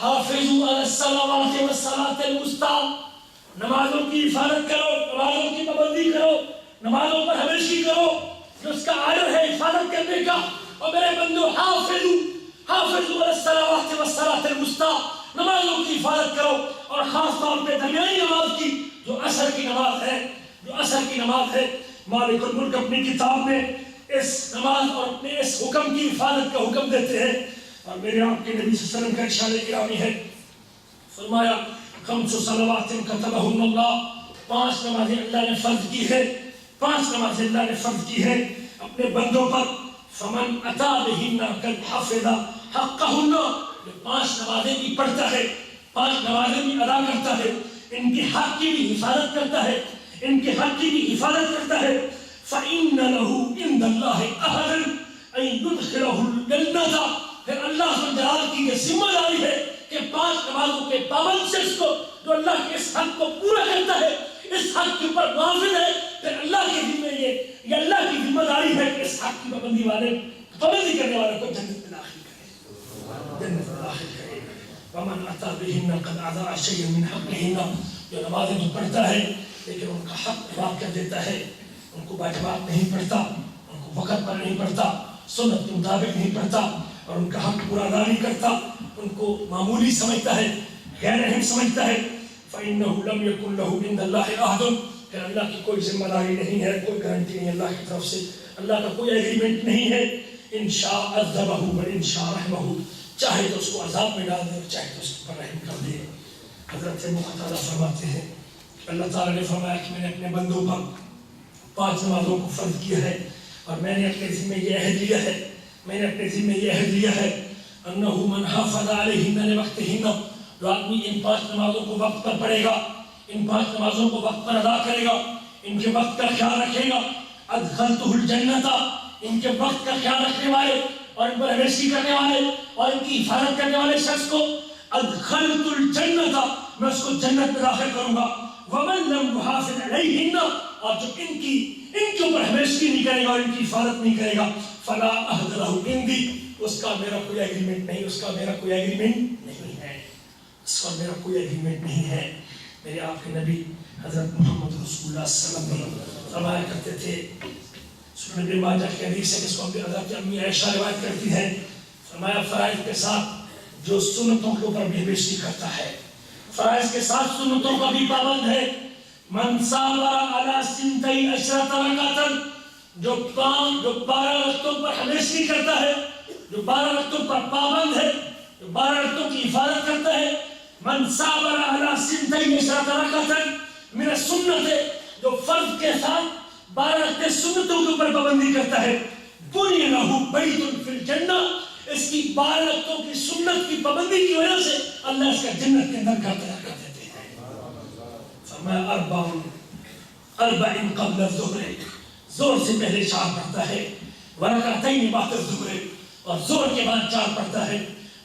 حافظوا علی الصلوات والصلاۃ الوسطی، نمازوں کی حفاظت کرو، نمازوں کی پابندی کرو، نمازوں پر ہمیشگی کرو، جو اس کا آئر ہے حفاظت کرنے کا۔ اور میرے بندو حافظوا علی الصلوات والصلاۃ الوسطی، نمازوں کی حفاظت کرو، اور خاص طور پہ درمیانی نماز کی جو عصر کی نماز ہے۔ مالک الملک اپنی کتاب میں اس نماز اور اپنے اس حکم کی حفاظت کا حکم دیتے ہیں، اور میرے آپ کے نبی صلی اللہ علیہ وسلم کا ارشاد گرامی ہے، فرمایا خمس صلوات کتبہن اللہ، 5 نمازیں اللہ نے فرض کی ہے، 5 نمازیں اللہ نے فرض کی ہے اپنے بندوں پر۔ فمن اتی بہن قد حفظ حقہن، جو 5 نمازیں بھی پڑھتا ہے، 5 نمازیں بھی ادا کرتا ہے، ان کے حق کی بھی حفاظت کرتا ہے، فإن له عند الله عهدا أن يدخله الجنة، پھر اللہ سبحانہ وتعالی کی یہ ذمہ داری ہے کہ 5 نمازوں کے پابند شخص کو جو اللہ کے اس حق کو پورا کرتا ہے، اس حق کے اوپر محافظ ہے، پھر اللہ کے ذمہ یہ اللہ کی ذمہ داری ہے کہ اس حق کی پابندی کرنے والے کو جنت میں داخل کرے۔ ومن أتى بهن قد أضاع شيئا من حقهن، جو نمازیں جو پڑھتا ہے لیکن ان کا حق ادا کر دیتا ہے، ان کو باجماعت نہیں پڑھتا، ان کو وقت پر نہیں پڑھتا، سنت کے مطابق نہیں پڑھتا، اور ان کا حق پورا ادا نہیں کرتا، ان کو معمولی سمجھتا ہے، غیر اہم سمجھتا ہے، فإنه لم يكن له عند الله عهد، پھر اللہ کی کوئی ذمہ داری نہیں ہے، کوئی گارنٹی نہیں اللہ کی طرف سے، اللہ کا کوئی ایگریمنٹ نہیں ہے۔ ان شاء عذبہ وان شاء رحمہ، چاہے تو اس کو عذاب میں ڈال دے، چاہے تو اس پر رحم کر دے۔ حضرت مختار فرماتے ہیں اللہ تعالیٰ نے فرمایا کہ میں نے اپنے بندوں پر 5 نمازوں کو فرض کیا ہے، اور میں نے اپنے ذمہ یہ عہد لیا ہے انہ من حافظ علیہن لوقتہن، جو آدمی ان 5 نمازوں کو وقت پر پڑھے گا، ان 5 نمازوں کو وقت پر ادا کرے گا، ان کے وقت کا خیال رکھے گا، ادخلتہ الجنت، ان کے وقت کا خیال رکھنے والے اور ان پر ہمیشگی کرنے والے اور ان کی حفاظت کرنے والے شخص کو ادخلت الجنت، میں اس کو جنت میں داخل کروں گا۔ ومن لم يحافظ علیہن، اور جو ان کے اوپر ہمیشگی نہیں کرے گا اور ان کی حفاظت نہیں کرے گا، فلا عہد لہ عندی، اس کا میرا کوئی ایگریمنٹ نہیں ہے۔ میرے آپ کے نبی حضرت محمد رسول اللہ صلی اللہ علیہ وسلم فرمایا کرتے تھے، سنن ابن ماجہ کی حدیث ہے جس کو حضرت امی عائشہ روایت کرتی ہے، فرمایا فرائض کے ساتھ جو سنتوں کے اوپر بھی ہمیشگی کرتا ہے، فرائض کے ساتھ سنتوں کا بھی پابند ہے، من صابر علی 12 رکعۃ، جو 12 رکعتوں پر ہمیشگی کرتا ہے، جو 12 رکعتوں پر پابند ہے، جو 12 رکعتوں کی حفاظت کرتا ہے، من صابر علی 12 رکعۃ من السنت، جو فرض کے ساتھ 12 رکعتیں سنتوں کے اوپر پابندی کرتا ہے، بنی لہ بیت فی الجنہ، اس کی 12 رکعتوں کی سنت کی پابندی کی وجہ سے اللہ اس کا جنت کے اندر گھر تیار کر دیتے ہیں۔ فرمایا اربع قبل الظہر، زور سے پہلے 4 پڑھتا ہے، ورکعتین بعد الظہر، اور زور کے بعد 4 پڑھتا ہے،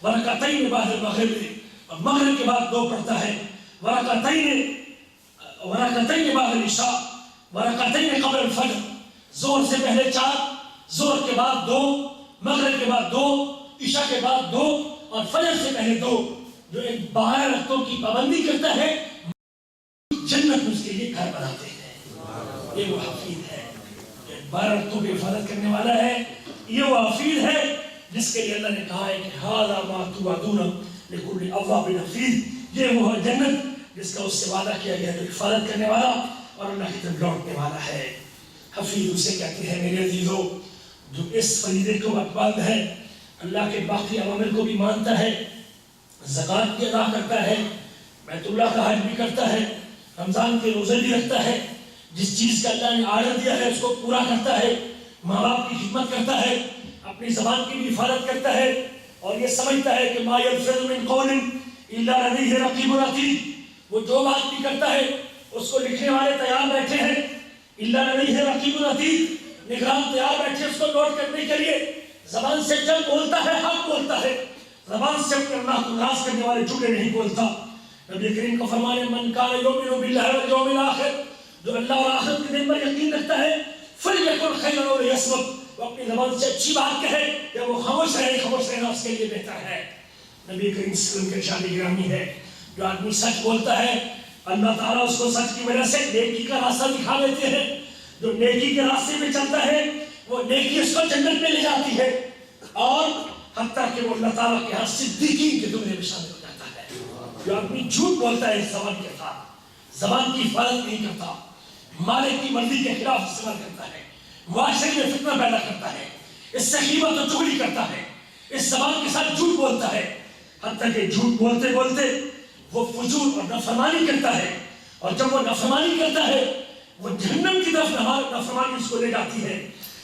ورکعتین بعد المغرب، اور مغرب کے بعد 2 پڑھتا ہے، ورکعتین بعد العشاء، ورکعتین قبل الفجر، زور سے پہلے 4، زور کے بعد 2، مغرب کے بعد 2، عشاء کے بعد 2، اور فجر سے پہلے 2، جو ان 12 رکعتوں کی پابندی کرتا ہے جنت میں اس کے لیے گھر بناتے ہیں۔ یہ وہ حفیظ ہے، 12 رکعتوں کی حفاظت کرنے والا ہے، یہ وہ حفیظ ہے جس کے لیے اللہ نے کہا ہے کہ ھذا ما توعدون لکل اواب حفیظ، یہ وہ جنت جس کا اس سے وعدہ کیا گیا جو حفاظت کرنے والا اور اللہ کی طرف لوٹنے والا ہے۔ حفیظ اسے کہتے ہیں میرے عزیزو جو اس فریضے کو پابند ہے، اللہ کے باقی اوامر کو بھی مانتا ہے، زکوٰۃ بھی ادا کرتا ہے، بیت اللہ کا حج بھی کرتا ہے، رمضان کے روزے بھی رکھتا ہے، جس چیز کا اللہ نے آرڈر دیا ہے اس کو پورا کرتا ہے، ماں باپ کی خدمت کرتا ہے، اپنی زبان کی بھی حفاظت کرتا ہے، اور یہ سمجھتا ہے کہ ما یلفظ من قول الا لدیہ رقیب عتید، وہ جو بات بھی کرتا ہے اس کو لکھنے والے تیار بیٹھے ہیں، الا لدیہ رقیب عتید، نگران تیار بیٹھے اس کو نوٹ کرنے کے لیے۔ زبان سے جب بولتا ہے حق بولتا ہے، زبان سے اپنے اللہ کو ناراض کرنے والے جھوٹے نہیں بولتا۔ نبی کریم کو فرمانے من کان یؤمن باللہ والیوم الآخر، جو اللہ اور آخرت کے دن پر یقین رکھتا ہے، فلیکن خیرا او لیصمت، وہ اپنی زبان سے اچھی بات کہے یا وہ خاموش رہے، خاموش رہنا اس کے لیے بہتر ہے۔ نبی کریم صلی اللہ علیہ وسلم کے ارشاد گرامی ہے جو آدمی سچ بولتا ہے اللہ تعالیٰ اس کو سچ کی وجہ سے نیکی کا راستہ دکھا دیتے ہیں۔ جو نیکی کے راستے میں چلتا ہے وہ نیکی اس کو جنت میں لے جاتی ہے، اور حتیٰ کہ وہ اللہ تعالیٰ کے ہاں صدیقین کے زمرے میں شامل ہو جاتا ہے۔ جو آدمی جھوٹ بولتا ہے زبان کے ساتھ، زبان کی حفاظت نہیں کرتا، مالک کی مرضی کے خلاف استعمال کرتا ہے، معاشرے میں فتنہ پیدا کرتا ہے، اس سے غیبت و چغلی کرتا ہے، اس زبان کے ساتھ جھوٹ بولتا ہے، حتیٰ کہ جھوٹ بولتے بولتے وہ فجور اور نافرمانی کرتا ہے، اور جب وہ نافرمانی کرتا ہے وہ جہنم کی طرف نافرمانی اس کو لے جاتی ہے،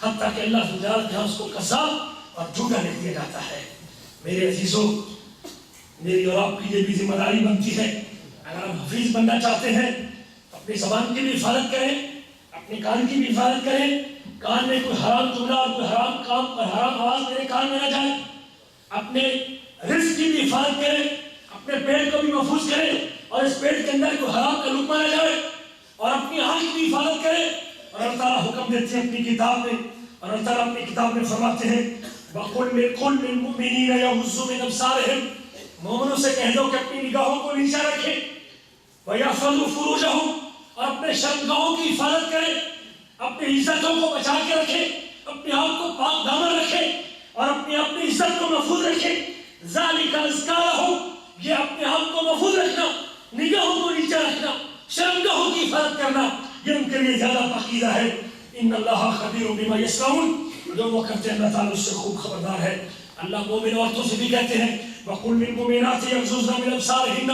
حتیٰ کہ اللہ تعالیٰ کے ہاں اس کو قذاب اور جھوٹا لے دیا جاتا ہے۔ میرے عزیزوں، میری اور آپ کی یہ بھی ذمہ داری بنتی ہے، اگر ہم حفیظ بننا چاہتے ہیں اپنی زبان کی بھی حفاظت کریں، اپنے کان کی بھی حفاظت کریں، کان میں کوئی حرام جملہ اور کوئی حرام کام اور حرام آواز میرے کان میں نہ جائے، اپنے رزق کی بھی حفاظت کریں، اپنے پیٹ کو بھی محفوظ کریں اور اس پیٹ کے اندر کوئی حرام کا لقمہ نہ جائے، اور اپنی آنکھ کی بھی حفاظت کریں۔ اور اللہ تعالیٰ حکم دیتے ہیں اپنی کتاب میں، اور اللہ تعالیٰ اپنی کتاب میں فرماتے ہیں وَقُلْ لِلْمُؤْمِنِينَ يَغُضُّوا مِنْ أَبْصَارِهِمْ، مومنوں سے کہہ دو کہ اپنی نگاہوں کو نیچا رکھیں، وَيَحْفَظُوا فُرُوجَهُمْ، اور اپنے شرمگاہوں کی حفاظت کریں، اپنی عزتوں کو بچا کے رکھیں، اپنے آپ کو پاک دامن رکھیں اور اپنی عزت کو محفوظ رکھیں۔ ذَلِكَ أَزْكَىٰ لَهُمْ، یہ اپنے آپ کو محفوظ رکھنا، نگاہوں کو نیچا رکھنا، شرمگاہوں کی حفاظت کرنا، یہ ان کے لیے زیادہ پاکیزہ ہے۔ ان اللہ خبیر بما یصنعون، جو وہ کرتے ہیں اللہ تعالیٰ اس سے خوب خبردار ہے۔ اللہ مومن عورتوں سے بھی کہتے ہیں وَقُلْ لِلْمُؤْمِنَاتِ يَغْضُضْنَ مِنْ أَبْصَارِهِنَّ،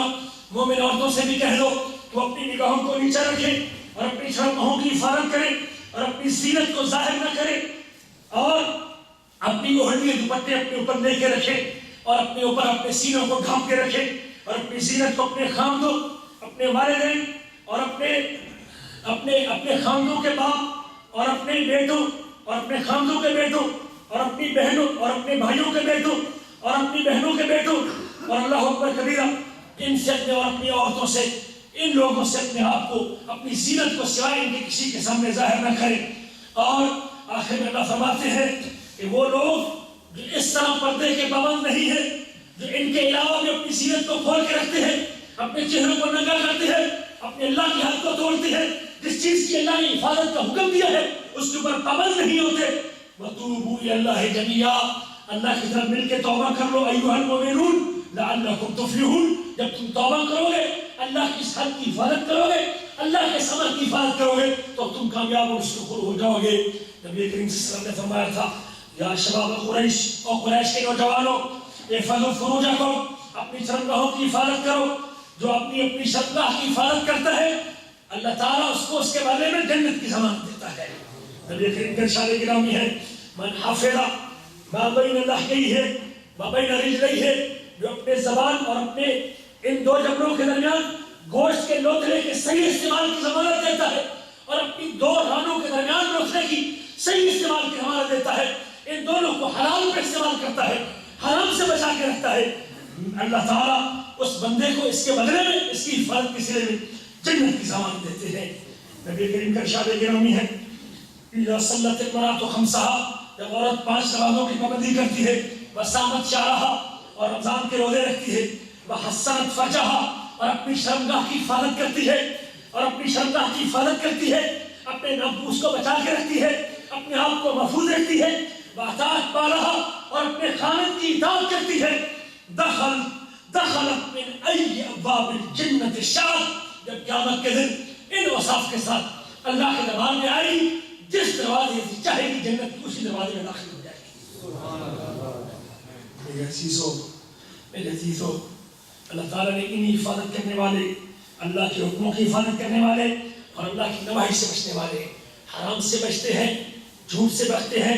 مومن عورتوں سے بھی کہہ دو کہ وہ اپنی نگاہوں کو نیچا رکھیں اور اپنی شرمگاہوں کی حفاظت کریں اور اپنی زینت کو ظاہر نہ کریں، اور اپنی اوڑھنی دوپٹے اپنے اوپر لے کے رکھیں اور اپنے اوپر اپنے سینوں کو ڈھانپ کے رکھیں، اور اپنی زینت کو اپنے خامدوں، اپنے والدین اور اپنے خامدوں کے باپ اور اپنے بیٹوں اور اپنے خامدوں کے بیٹوں اور اپنی بہنوں اور اپنے بھائیوں کے بیٹوں اور اپنی بہنوں کے بیٹوں اور اللہ اکبر کبیرہ، ان سے اپنے اور اپنی عورتوں سے، ان لوگوں سے اپنے آپ کو، اپنی زینت کو سوائے ان کے کسی کے سامنے ظاہر نہ کریں۔ اور آخر میں اللہ فرماتے ہیں کہ وہ لوگ جو اس طرح پردے کے پابند نہیں ہیں، جو ان کے علاوہ بھی اپنی زینت کو کھول کے رکھتے ہیں، اپنے چہروں کو ننگا کرتے ہیں، اپنے اللہ کی حد کو توڑتے ہیں، جس چیز کی اللہ نے حفاظت کا حکم دیا ہے اس کے اوپر پابند نہیں ہوتے۔ وَتُوبُوا إِلَى اللَّهِ جَمِيعًا، اللہ کی طرف مل کے توبہ کر لو أَيُّهَا الْمُؤْمِنُونَ لَعَلَّكُمْ تُفْلِحُونَ، جب تم توبہ کرو گے، اللہ کی حد کی حفاظت کرو گے، اللہ کے ثمر کی حفاظت کرو گے تو تم کامیاب اور شکر ہو جاؤ گے۔ نبی کریم صلی اللہ علیہ وسلم نے فرمایا تھا یا شباب قریش، اور قریش کے نوجوانوں، احفظوا فروجکم، اپنی شرمگاہوں کی حفاظت کرو۔ جو اپنی شرمگاہ کی حفاظت کرتا ہے اللہ تعالیٰ اس کو اس کے بارے میں جنت کی ضمانت دیتا ہے۔ نبی کریم کا ارشاد گرامی ہے من حفظ ما بین لحیہ ما بین رجلیہ، جو اپنے زبان اور اپنے ان دو جبڑوں کے درمیان گوشت کے لوتھڑے کے صحیح استعمال کی ضمانت دیتا ہے، اور اپنی دو رانوں کے درمیان لوتھڑے کی صحیح استعمال کی ضمانت دیتا ہے، ان دونوں کو حلال پر استعمال کرتا ہے، حرام سے بچا کے رکھتا ہے، اللہ تعالیٰ اس بندے کو اس کے بدلے میں، اس کی حفاظت کے صلے میں جنت کی ضمانت دیتے ہیں۔ نبی کریم کا ارشاد گرامی ہے اِذَا صَلَّتِ الْمَرْأَةُ خَمْسَهَا، جب عورت 5 نمازوں کی پابندی کرتی ہے، وَصَامَتْ شَهْرَهَا، اور رمضان کے روزے رکھتی ہے، وَحَصَّنَتْ فَرْجَهَا، اور اپنی شرمگاہ کی حفاظت کرتی ہے، اور اپنی شرمگاہ کی حفاظت کرتی ہے، اپنے ناموس کو بچا کے رکھتی ہے، اپنے آپ کو محفوظ رکھتی ہے، وَأَطَاعَتْ بَالَهَا، اور اپنے خاوند کی اطاعت کرتی ہے، دخلت من ای ابواب الجنت شاءت، جب قیامت کے دن ان اوصاف کے ساتھ اللہ کے دربار میں آئے گی، جس دروازے سے چاہے گی جنت کی اسی دروازے میں داخل ہو جائے گی۔ میرے عزیزو، اللہ تعالیٰ نے انہی حفاظت کرنے والے، اللہ کے حکموں کی حفاظت کرنے والے اور اللہ کی نواہی سے بچنے والے، حرام سے بچتے ہیں، جھوٹ سے بچتے ہیں،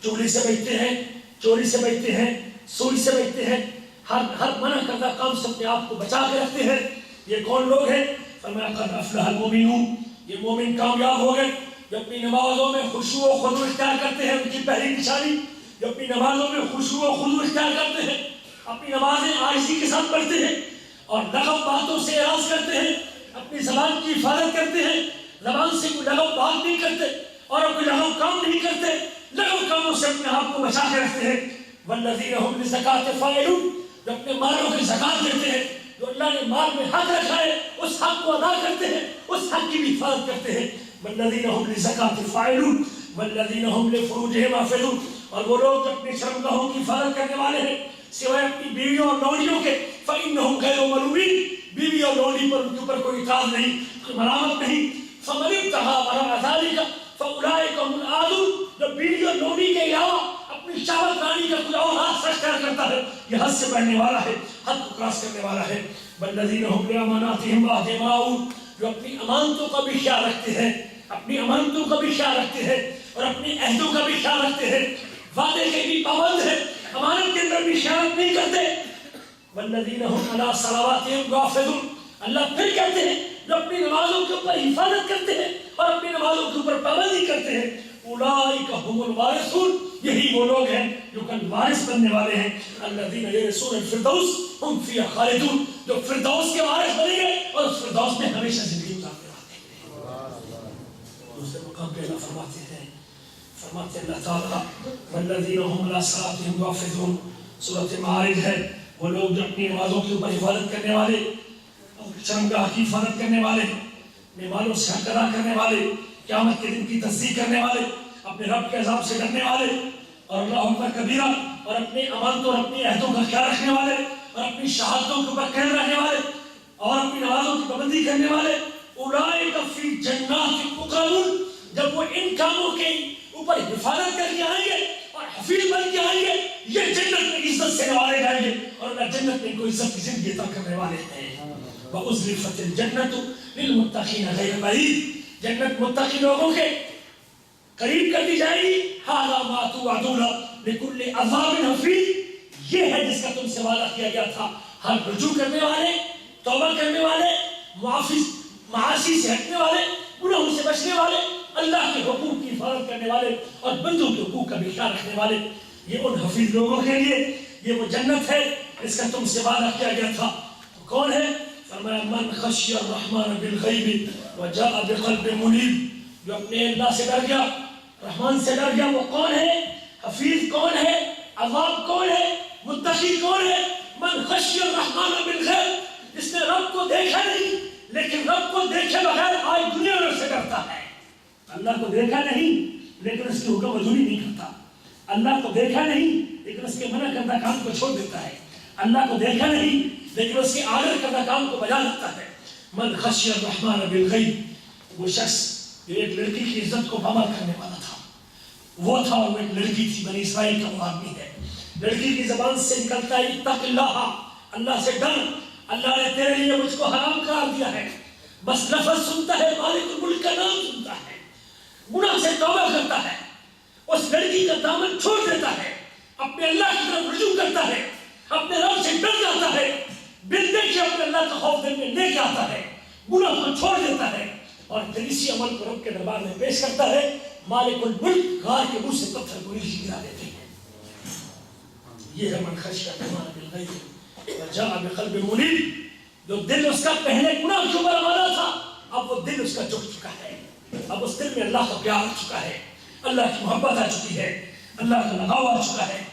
چغلی سے بچتے ہیں، چوری سے بچتے ہیں، سوری سے بچتے ہیں، ہر منع کردہ کام سے اپنے آپ کو بچا کے رکھتے ہیں۔ یہ کون لوگ ہیں؟ فرمایا قد افلح المؤمنون، یہ مومن کامیاب ہو گئے جو اپنی نمازوں میں خشوع و خضوع اختیار کرتے ہیں۔ ان کی پہلی نشانی جو اپنی نمازوں میں خشوع و خضوع اختیار کرتے ہیں، اپنی نمازیں عاجزی کے ساتھ پڑھتے ہیں اور لغو باتوں سے اعراض کرتے ہیں، اپنی زبان کی حفاظت کرتے ہیں، زبان سے کوئی لغو بات نہیں کرتے اور کوئی لغو کام نہیں کرتے، لغو کاموں سے اپنے آپ کو بچا کے رکھتے ہیں، والذین هم للزکاۃ فاعلون، جو اپنے مالوں کی زکات دیتے ہیں، جو اللہ نے مال میں حق رکھا ہے اس حق کو ادا کرتے ہیں، اس حق کی بھی حفاظت کرتے ہیں، والذین هم للزکاۃ فاعلون والذین هم لفروجهم حافظون، اور وہ لوگ جو اپنی شرمگاہوں کی حفاظت کرنے والے ہیں سوائے اپنی بیویوں اور لونڈیوں کے، فإنهم غیر ملومین، بیوی اور لونڈی پر ان کے اوپر کوئی اعتراض نہیں، کوئی ملامت نہیں، فمن ابتغى وراء ذلك فأولئك هم العادون، جو بیوی اور لونڈی کے علاوہ اپنی شہوت رانی کا کوئی اور حق اختیار کرتا ہے یہ حد سے بڑھنے والا ہے، حد کو کراس کرنے والا ہے، والذین هم لأماناتهم وعهدهم راعون، جو اپنی امانتوں کا بھی خیال رکھتے ہیں، اپنی امانتوں کا بھی خیال رکھتے ہیں اور اپنی عہدوں کا بھی خیال رکھتے ہیں، وعدے کے بھی پابند ہیں، امانت کے اندر بھی خیانت نہیں کرتے، والذین هم علی صلواتهم یحافظون، اللہ پھر کہتے ہیں جو اپنی نمازوں کے اوپر حفاظت کرتے ہیں اور اپنی نمازوں کے اوپر پابندی کرتے ہیں، اولئک هم الوارثون، یہی وہ لوگ ہیں جو کل وارث بننے والے ہیں، الذین یرثون الفردوس هم فیہا خالدون، جو فردوس کے وارث بنیں گے اور اس فردوس میں ہمیشہ زندگی گزارتے رہتے ہیں۔ دوسرے مقام پہ اللہ فرماتے ہیں اللہ تعالیٰ والذین هم علی صلاتهم یحافظون، سورۃ معارج ہے، وہ لوگ جو اپنی نمازوں کے اوپر حفاظت کرنے والے، شرمگاہ کی حفاظت کرنے والے، نمازوں سے حق ادا کرنے والے، قیامت کے دن کی تصدیق کرنے والے، اپنے رب کے عذاب سے ڈرنے والے اور اللہ اکبر کبیرہ، اور اپنے امانتوں اور اپنی عہدوں کا خیال رکھنے والے اور اپنی شہادتوں کے اوپر قائم رہنے والے اور اپنی نمازوں کی پابندی کرنے والے، اولئک فی جنات مکرمون، جب وہ ان کاموں کے اوپر حفاظت کر کے آئیں گے اور حفیظ بن کے آئیں گے یہ جنت میں عزت سے نوازے جائیں گے، اور اللہ جنت میں کوئی عزت کی زندگی عطا کرنے والے ہیں۔ وَأُزْلِفَتِ الْجَنَّةُ لِلْمُتَّقِينَ غَيْرَ بَعِيدٍ، جنت متقی لوگوں کے قریب کر دی جائے گی، هَذَا مَا تُوعَدُونَ لِكُلِّ عَذَابٍ حَفِيظٍ، یہ ہے جس کا تم سے وعدہ کیا گیا تھا ہر رجوع کرنے والے، توبہ کرنے والے، معاصی سے ہٹنے والے، گناہوں سے بچنے والے، اللہ کے حقوق کی حفاظت کرنے والے اور بندوں کے حقوق کا بھی خیال رکھنے والے، یہ ان حفیظ لوگوں کے لیے یہ وہ جنت ہے جس کا تم سے وعدہ کیا گیا تھا۔ کون ہے؟ فرمایا من خشی الرحمن بالغیب وجاء بقلب منیب، جو اپنے اللہ سے ڈر گیا، رحمان سے ڈر گیا، وہ کون ہے؟ حفیظ کون ہے؟ عذاب کون ہے؟ متقی کون ہے؟ من خشی الرحمن بالغیب، جس نے رب کو دیکھا نہیں لیکن رب کو دیکھے بغیر آج دنیا میں سے ڈرتا ہے، اللہ کو دیکھا نہیں لیکن اس کی حکم عزوری نہیں کرتا، اللہ کو دیکھا نہیں لیکن اس کے منع کردہ کام کو چھوڑ دیتا ہے، اللہ کو دیکھا نہیں لیکن اس کے آرڈر کردہ کام کو بجا دیتا ہے۔ من خشی الرحمن بالغیب، وہ شخص جو ایک لڑکی کی عزت کو پامال کرنے والا تھا، وہ تھا، وہ ایک لڑکی تھی، بنی اسرائیل کا وہ آدمی ہے، لڑکی کی زبان سے نکلتا ہے اتق اللہ، اللہ سے ڈر، اللہ نے تیرے لیے مجھ کو حرام قرار دیا ہے، بس لفظ سنتا ہے، مالک الملک کا نام سنتا ہے، گناہ سے توبہ کرتا ہے، اس لڑکی کا دامن چھوڑ دیتا ہے، اپنے اللہ کی طرف رجوع کرتا ہے، اپنے رب سے ڈر جاتا ہے، بن دیکھے اپنے اللہ کا خوف دل میں لے کے آتا ہے، گناہ کو چھوڑ دیتا ہے اور پھر اسی عمل کو رب کے دربار میں پیش کرتا ہے، مالک الملک غار کے منہ سے پتھر کو نیچے گرا دیتے ہیں۔ یہ ہے من خشی الرحمن بالغیب وجاء بقلب منیب، جو دل اس کا پہلے گناہ کے اوپر آمادہ تھا، اب وہ دل اس کا جھک چکا ہے، اب اس دل میں اللہ کا پیار آ چکا ہے، اللہ کی محبت آ چکی ہے، اللہ کا لگاؤ آ چکا ہے،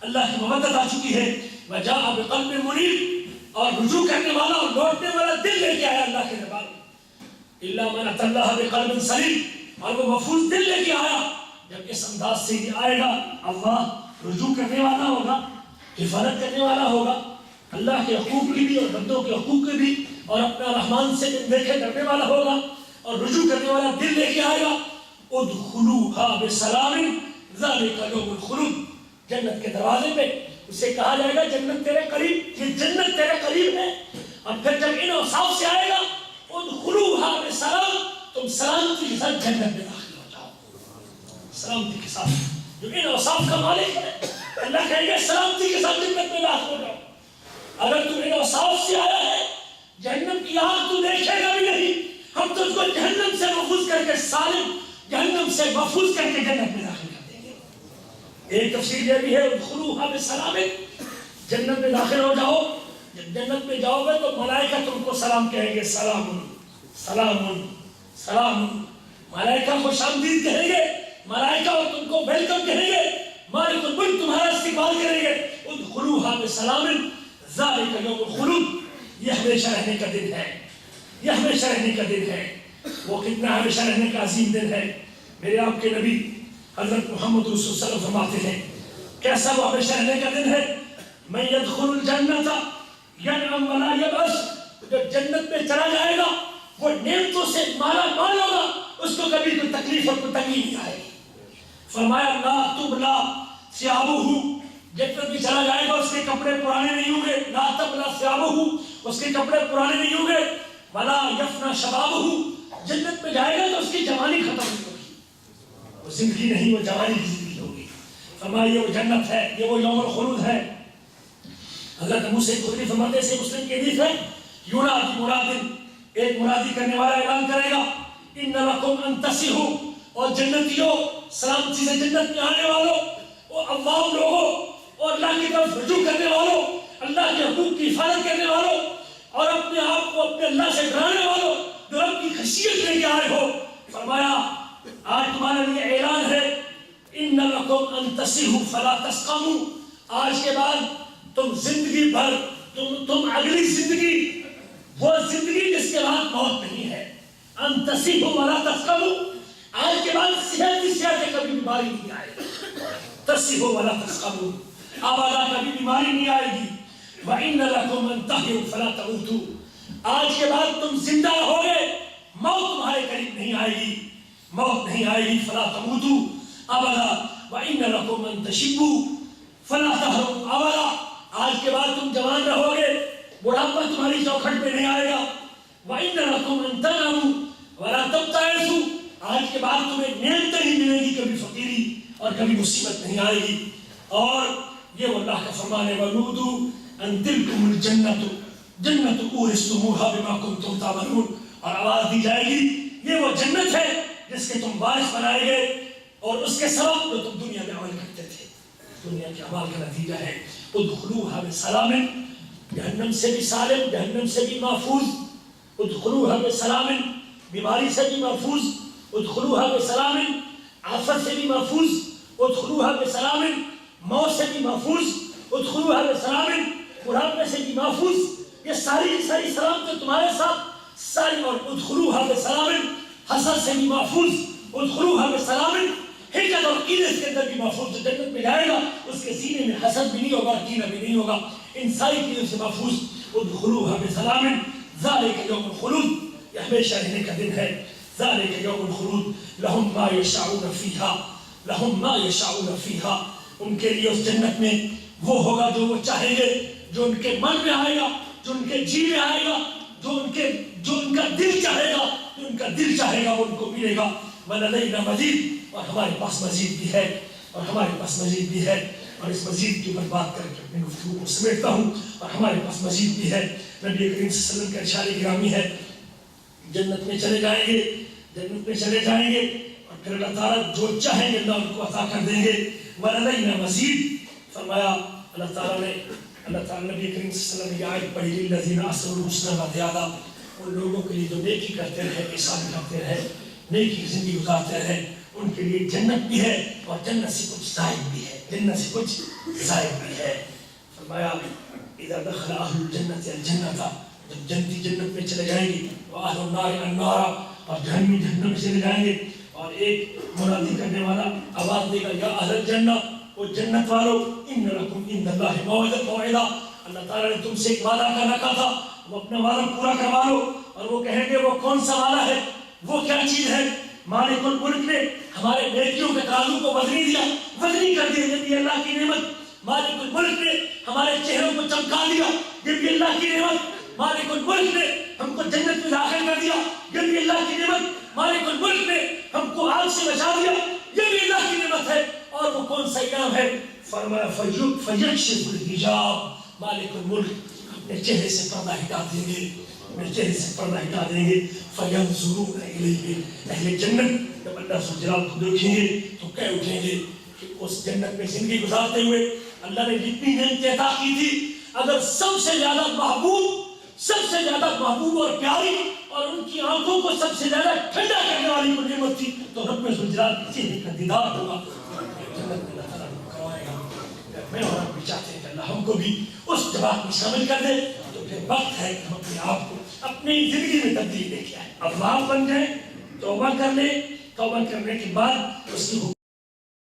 اللہ کی مودت آ چکی ہے، وجاء بقلب منیب، اور رجوع کرنے والا اور لوٹنے والا دل لے کے آیا اللہ کے دربار میں، الا من اتى الله بقلب سلیم، اور وہ محفوظ دل لے کے آیا، جب اس انداز سے یہ آئے گا اللہ رجوع کرنے والا ہوگا، حفاظت کرنے والا ہوگا، اللہ کے حقوق کی بھی اور بندوں کے حقوق کی بھی، اور اپنا رحمان سے دیکھے ڈرنے والا ہوگا اور رجوع کرنے والا دل لے کے آئے گا، ادخلوها بسلام ذلك یوم الخلود، جنت کے دروازے پہ اسے کہا جائے گا جنت تیرے قریب، یہ جنت تیرے قریب ہے، اور پھر جب ان اوصاف سے آئے گا ادخلوها بسلام، تم سلامتی کے ساتھ جنت میں داخل ہو جاؤ، سلامتی کے ساتھ، جو ان اوصاف کا مالک ہے اللہ کہے گا سلامتی کے ساتھ جنت میں داخل ہو جاؤ۔ اگر تم ان اوصاف سے آیا ہے جہنم کی آگ تو دیکھے گا بھی نہیں، ہم تجھ کو جہنم سے محفوظ کر کے سالم جہنم سے محفوظ کر کے جنت میں داخل کر دیں گے۔ ایک تفسیر یہ بھی ہے ادخلوها بسلام، جنت میں داخل ہو جاؤ، جب جنت میں جاؤ گے تو ملائکہ تم کو سلام کہیں گے، سلام سلام سلام، ملائکہ خوش آمدید کہیں گے، ملائکہ اور تم کو کو ویلکم کہیں گے، مالک الملک تمہارا استقبال کریں گے، ادخلوها بسلام ذالک یوم الخلود، یہ ہمیشہ رہنے کا دن ہے، یہ ہمیشہ رہنے کا دن ہے۔ وہ کتنا ہمیشہ رہنے کا عظیم دن ہے۔ میرے آپ کے نبی حضرت محمد رسول صلی اللہ علیہ وسلم فرماتے ہیں کیسا وہ ہمیشہ رہنے کا دن ہے؟ من يدخل الجنت ینعم ولا یبأس، جو جنت میں چلا جائے گا وہ نعمتوں سے مالا مال ہوگا، اس کو کبھی کوئی تکلیف اور کوئی تنگی نہیں آئے گی۔ فرمایا لا تبلا ثیابہ، جنت میں چلا جائے گا اس کے کپڑے پرانے نہیں ہوں گے، لا تبلا ثیابہ، اس کے کپڑے پرانے نہیں ہوں گے، ولا یفنی شبابہ، جنت میں جائے گا تو اس کی جوانی ختم نہیں ہوگی، وہ زندگی نہیں، وہ جوانی کی زندگی ہوگی۔ فرمایا یہ وہ جنت ہے، یہ وہ یوم الخلود ہے۔ حضرت موسیٰ خدری فرماتے سے مسلم کی حدیث ہے، یونادی منادن، ایک منادی کرنے والا اعلان کرے گا، ان لکم ان تصیحوا، اور جنتیوں، سلامتی سے جنت میں آنے والوں اور عوام لوگوں اور اللہ کی طرف رجوع کرنے والوں، اللہ کے حقوق کی حفاظت کرنے والوں اور اپنے آپ کو اپنے اللہ سے ڈرانے والوں جو رب کی خشیت لے کے آئے ہو، فرمایا آج تمہارے لیے اعلان ہے، ان لکم ان تصیحوا فلا تسقموا، آج کے بعد تم زندگی بھر تم اگلی زندگی، وہ زندگی جس کے بعد موت نہیں ہے، ان تصیحوا ولا تسقموا، آج کے بعد صحت کی صحت ہے، کبھی بیماری نہیں آئے گی، تصیحوا ولا تسقموا، ابدا کبھی بیماری نہیں آئے گی، وَإِنَّ لَكُمْ أَن تَحْيُوا فَلَا تَمُوتُوا، آج کے بعد تم زندہ ہوگے، موت تمہارے قریب نہیں آئے گی، موت نہیں آئے گی، فَلَا تَمُوتُوا ابدا، وَإِنَّ لَكُمْ أَن تَشِبُّوا فَلَا تَحْرُمُوا ابدا، آج کے بعد تم جوان رہو گے، بڑھاپا تمہاری چوکھٹ پہ نہیں آئے گا، وَإِنَّ لَكُمْ أَن تَنَامُوا وَلَا تَبْتَئِسُوا، آج کے بعد تمہیں نعمتیں ہی ملے گی، کبھی فقیری اور کبھی مصیبت نہیں آئے گی۔ اور یہ وہ اللہ کا فرمان ہے، وَنُودُوا أَن تِلْكُمُ الْجَنَّةُ جَنَّةُ أُورِثْتُمُوهَا بِمَا كُنتُمْ تَعْمَلُونَ، اور آواز دی جائے گی یہ وہ جنت ہے جس کے تم وارث بنائے گئے اور اس کے سبب جو تم دنیا میں عمل کرتے تھے، دنیا کے اعمال کا نتیجہ ہے۔ ادخلوها بسلام، جہنم سے بھی سالم، جہنم سے بھی محفوظ، ادخلوها بسلام، بیماری سے بھی محفوظ، ادخلوها بسلام، آفت سے بھی محفوظ، ادخلوها بسلام، موت سے بھی محفوظ، ادخلوها بسلام، بڑھاپے سے بھی محفوظ، یہ ساری کی ساری سلامت تمہارے ساتھ ساری، اور ادخلوها بسلام، حسد سے بھی محفوظ، ادخلوها بسلام، حقد اور کینہ کے اندر بھی محفوظ، جو جنت میں جائے گا اس کے سینے میں حسد بھی نہیں ہوگا، کینہ بھی نہیں ہوگا، ان ساری چیزوں سے محفوظ۔ ادخلوها بسلام ذالک یوم الخلود، یہ ہمیشہ رہنے کا دن ہے، ذالک یوم الخلود، لہم ما یشاؤون فیہا، لہم ما یشاؤون فیہا، ان کے لیے اس جنت میں وہ ہوگا جو وہ چاہیں گے، جو ان کے من میں آئے گا، جو ان کے جی میں آئے گا، جو ان کا دل چاہے گا، جو ان کا دل چاہے گا وہ ان کو ملے گا۔ وَلَدَيْنَا مَزِيدٌ، اور ہمارے پاس مزید بھی ہے، اور ہمارے پاس مزید بھی ہے، اور اس مزید کے اوپر بات کر کے اپنی گفتگو کو سمیٹتا ہوں، اور ہمارے پاس مزید بھی ہے۔ نبی کریم صلی اللہ علیہ وسلم کا ارشاد گرامی ہے، جنت میں چلے جائیں گے، جنت میں چلے جائیں گے، اور پھر اللہ تعالیٰ جو چاہیں گے اللہ ان کو عطا کر دیں گے۔ وَلَدَيْنَا مَزِيدٌ، فرمایا اللہ تعالیٰ نے، اللہ تعالیٰ نبی کریم صلی اللہ علیہ وسلم کی آیت پڑھی، لِلَّذِينَ أَحْسَنُوا الْحُسْنَىٰ وَزِيَادَةٌ، ان لوگوں کے لیے جو نیکی کرتے رہے، احسان کرتے رہے، نیکی کی زندگی گزارتے رہے، ان کے لیے جنت بھی ہے اور جنت سے کچھ زائد بھی ہے، جنت سے کچھ زائد بھی ہے۔ فرمایا اذا دخل اہل الجنت الجنت، جب جنتی جنت میں چلے جائیں گے، واہل النار النار، اور جہنمی جہنم میں چلے جائیں گے، اور ایک منادی کرنے والا آواز دے گا، یا اہل الجنہ، وہ جنت والو، ان لکم عند اللہ موعدہ، اللہ تعالیٰ نے تم سے ایک وعدہ کر رکھا تھا، وہ اپنا وعدہ پورا کروا لو۔ اور وہ کہیں گے وہ کون سا وعدہ ہے، وہ کیا چیز ہے؟ مالک الملک نے ہمارے نیکیوں کے ترازو کو وزنی دیا، وزنی کر دیا، یہ بھی اللہ کی نعمت۔ مالک الملک نے ہمارے چہروں کو چمکا دیا، یہ بھی اللہ کی نعمت۔ مالک الملک نے ہم کو جنت میں داخل کر دیا، یہ بھی اللہ کی نعمت۔ مالک الملک نے ہم کو آگ سے بچا دیا، یہ بھی اللہ کی نعمت ہے۔ اور وہ کون سا انعام ہے؟ فرمایا فیکشف الحجاب، مالک الملک اپنے چہرے سے پردہ ہٹا دیں گے، اپنے چہرے سے پردہ ہٹا دیں گے۔ فینظرون الیہ، اہل جنت جب اللہ سبحانہ جلال کو دیکھیں گے تو کہہ اٹھیں گے کہ اس جنت میں زندگی گزارتے ہوئے اللہ نے جتنی نعمتیں عطا کی تھی، اگر سب سے زیادہ محبوب اور پیاری اور ان کی آنکھوں کو سب سے زیادہ ٹھنڈا کرنے والی کوئی نعمت تھی تو رب گجرات کے چہرے کا دیدار ہوگا، جنت میں اللہ تعالیٰ کروائے گا۔ میں اور آپ بھی چاہتے ہیں کہ اللہ ہم کو بھی اس جماعت میں شامل کر دے، تو پھر وقت ہے کہ ہم اپنے آپ کو اپنی زندگی میں تبدیلی لے کے آئیں، اب بن جائیں، توبہ کر لیں، توبہ کرنے کے بعد اس کی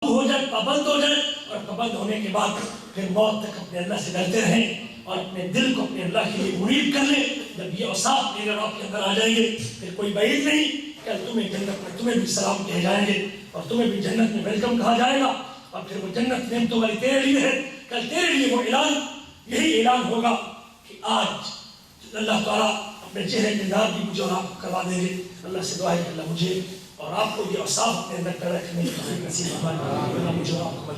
ہو جائے، پابند ہو جائے، اور پابند ہونے کے بعد پھر موت تک اپنے اللہ سے ڈرتے رہیں اور اپنے دل کو اپنے اللہ کے لیے منیب کر لیں۔ جب یہ اوصاف میرے اور آپ کے اندر آ جائیں گے پھر کوئی بعید نہیں کہ تمہیں جنت میں تمہیں بھی سلام کہے جائیں گے اور تمہیں بھی جنت میں ویلکم کہا جائے گا، اور پھر وہ جنت نعمتوں والی تیرے لیے ہے۔ کل تیرے لیے وہ اعلان، یہی اعلان ہوگا کہ آج اللہ تعالیٰ اپنے چہرے کے دیدار بھی مجھے اور آپ کو کروا دیں گے۔ اللہ سے دعا ہے کہ اللہ مجھے اور آپ کو یہ اوصاف اپنے اندر پیدا کرنے کی توفیق نصیب فرمائے، اللہ مجھے اور آپ کو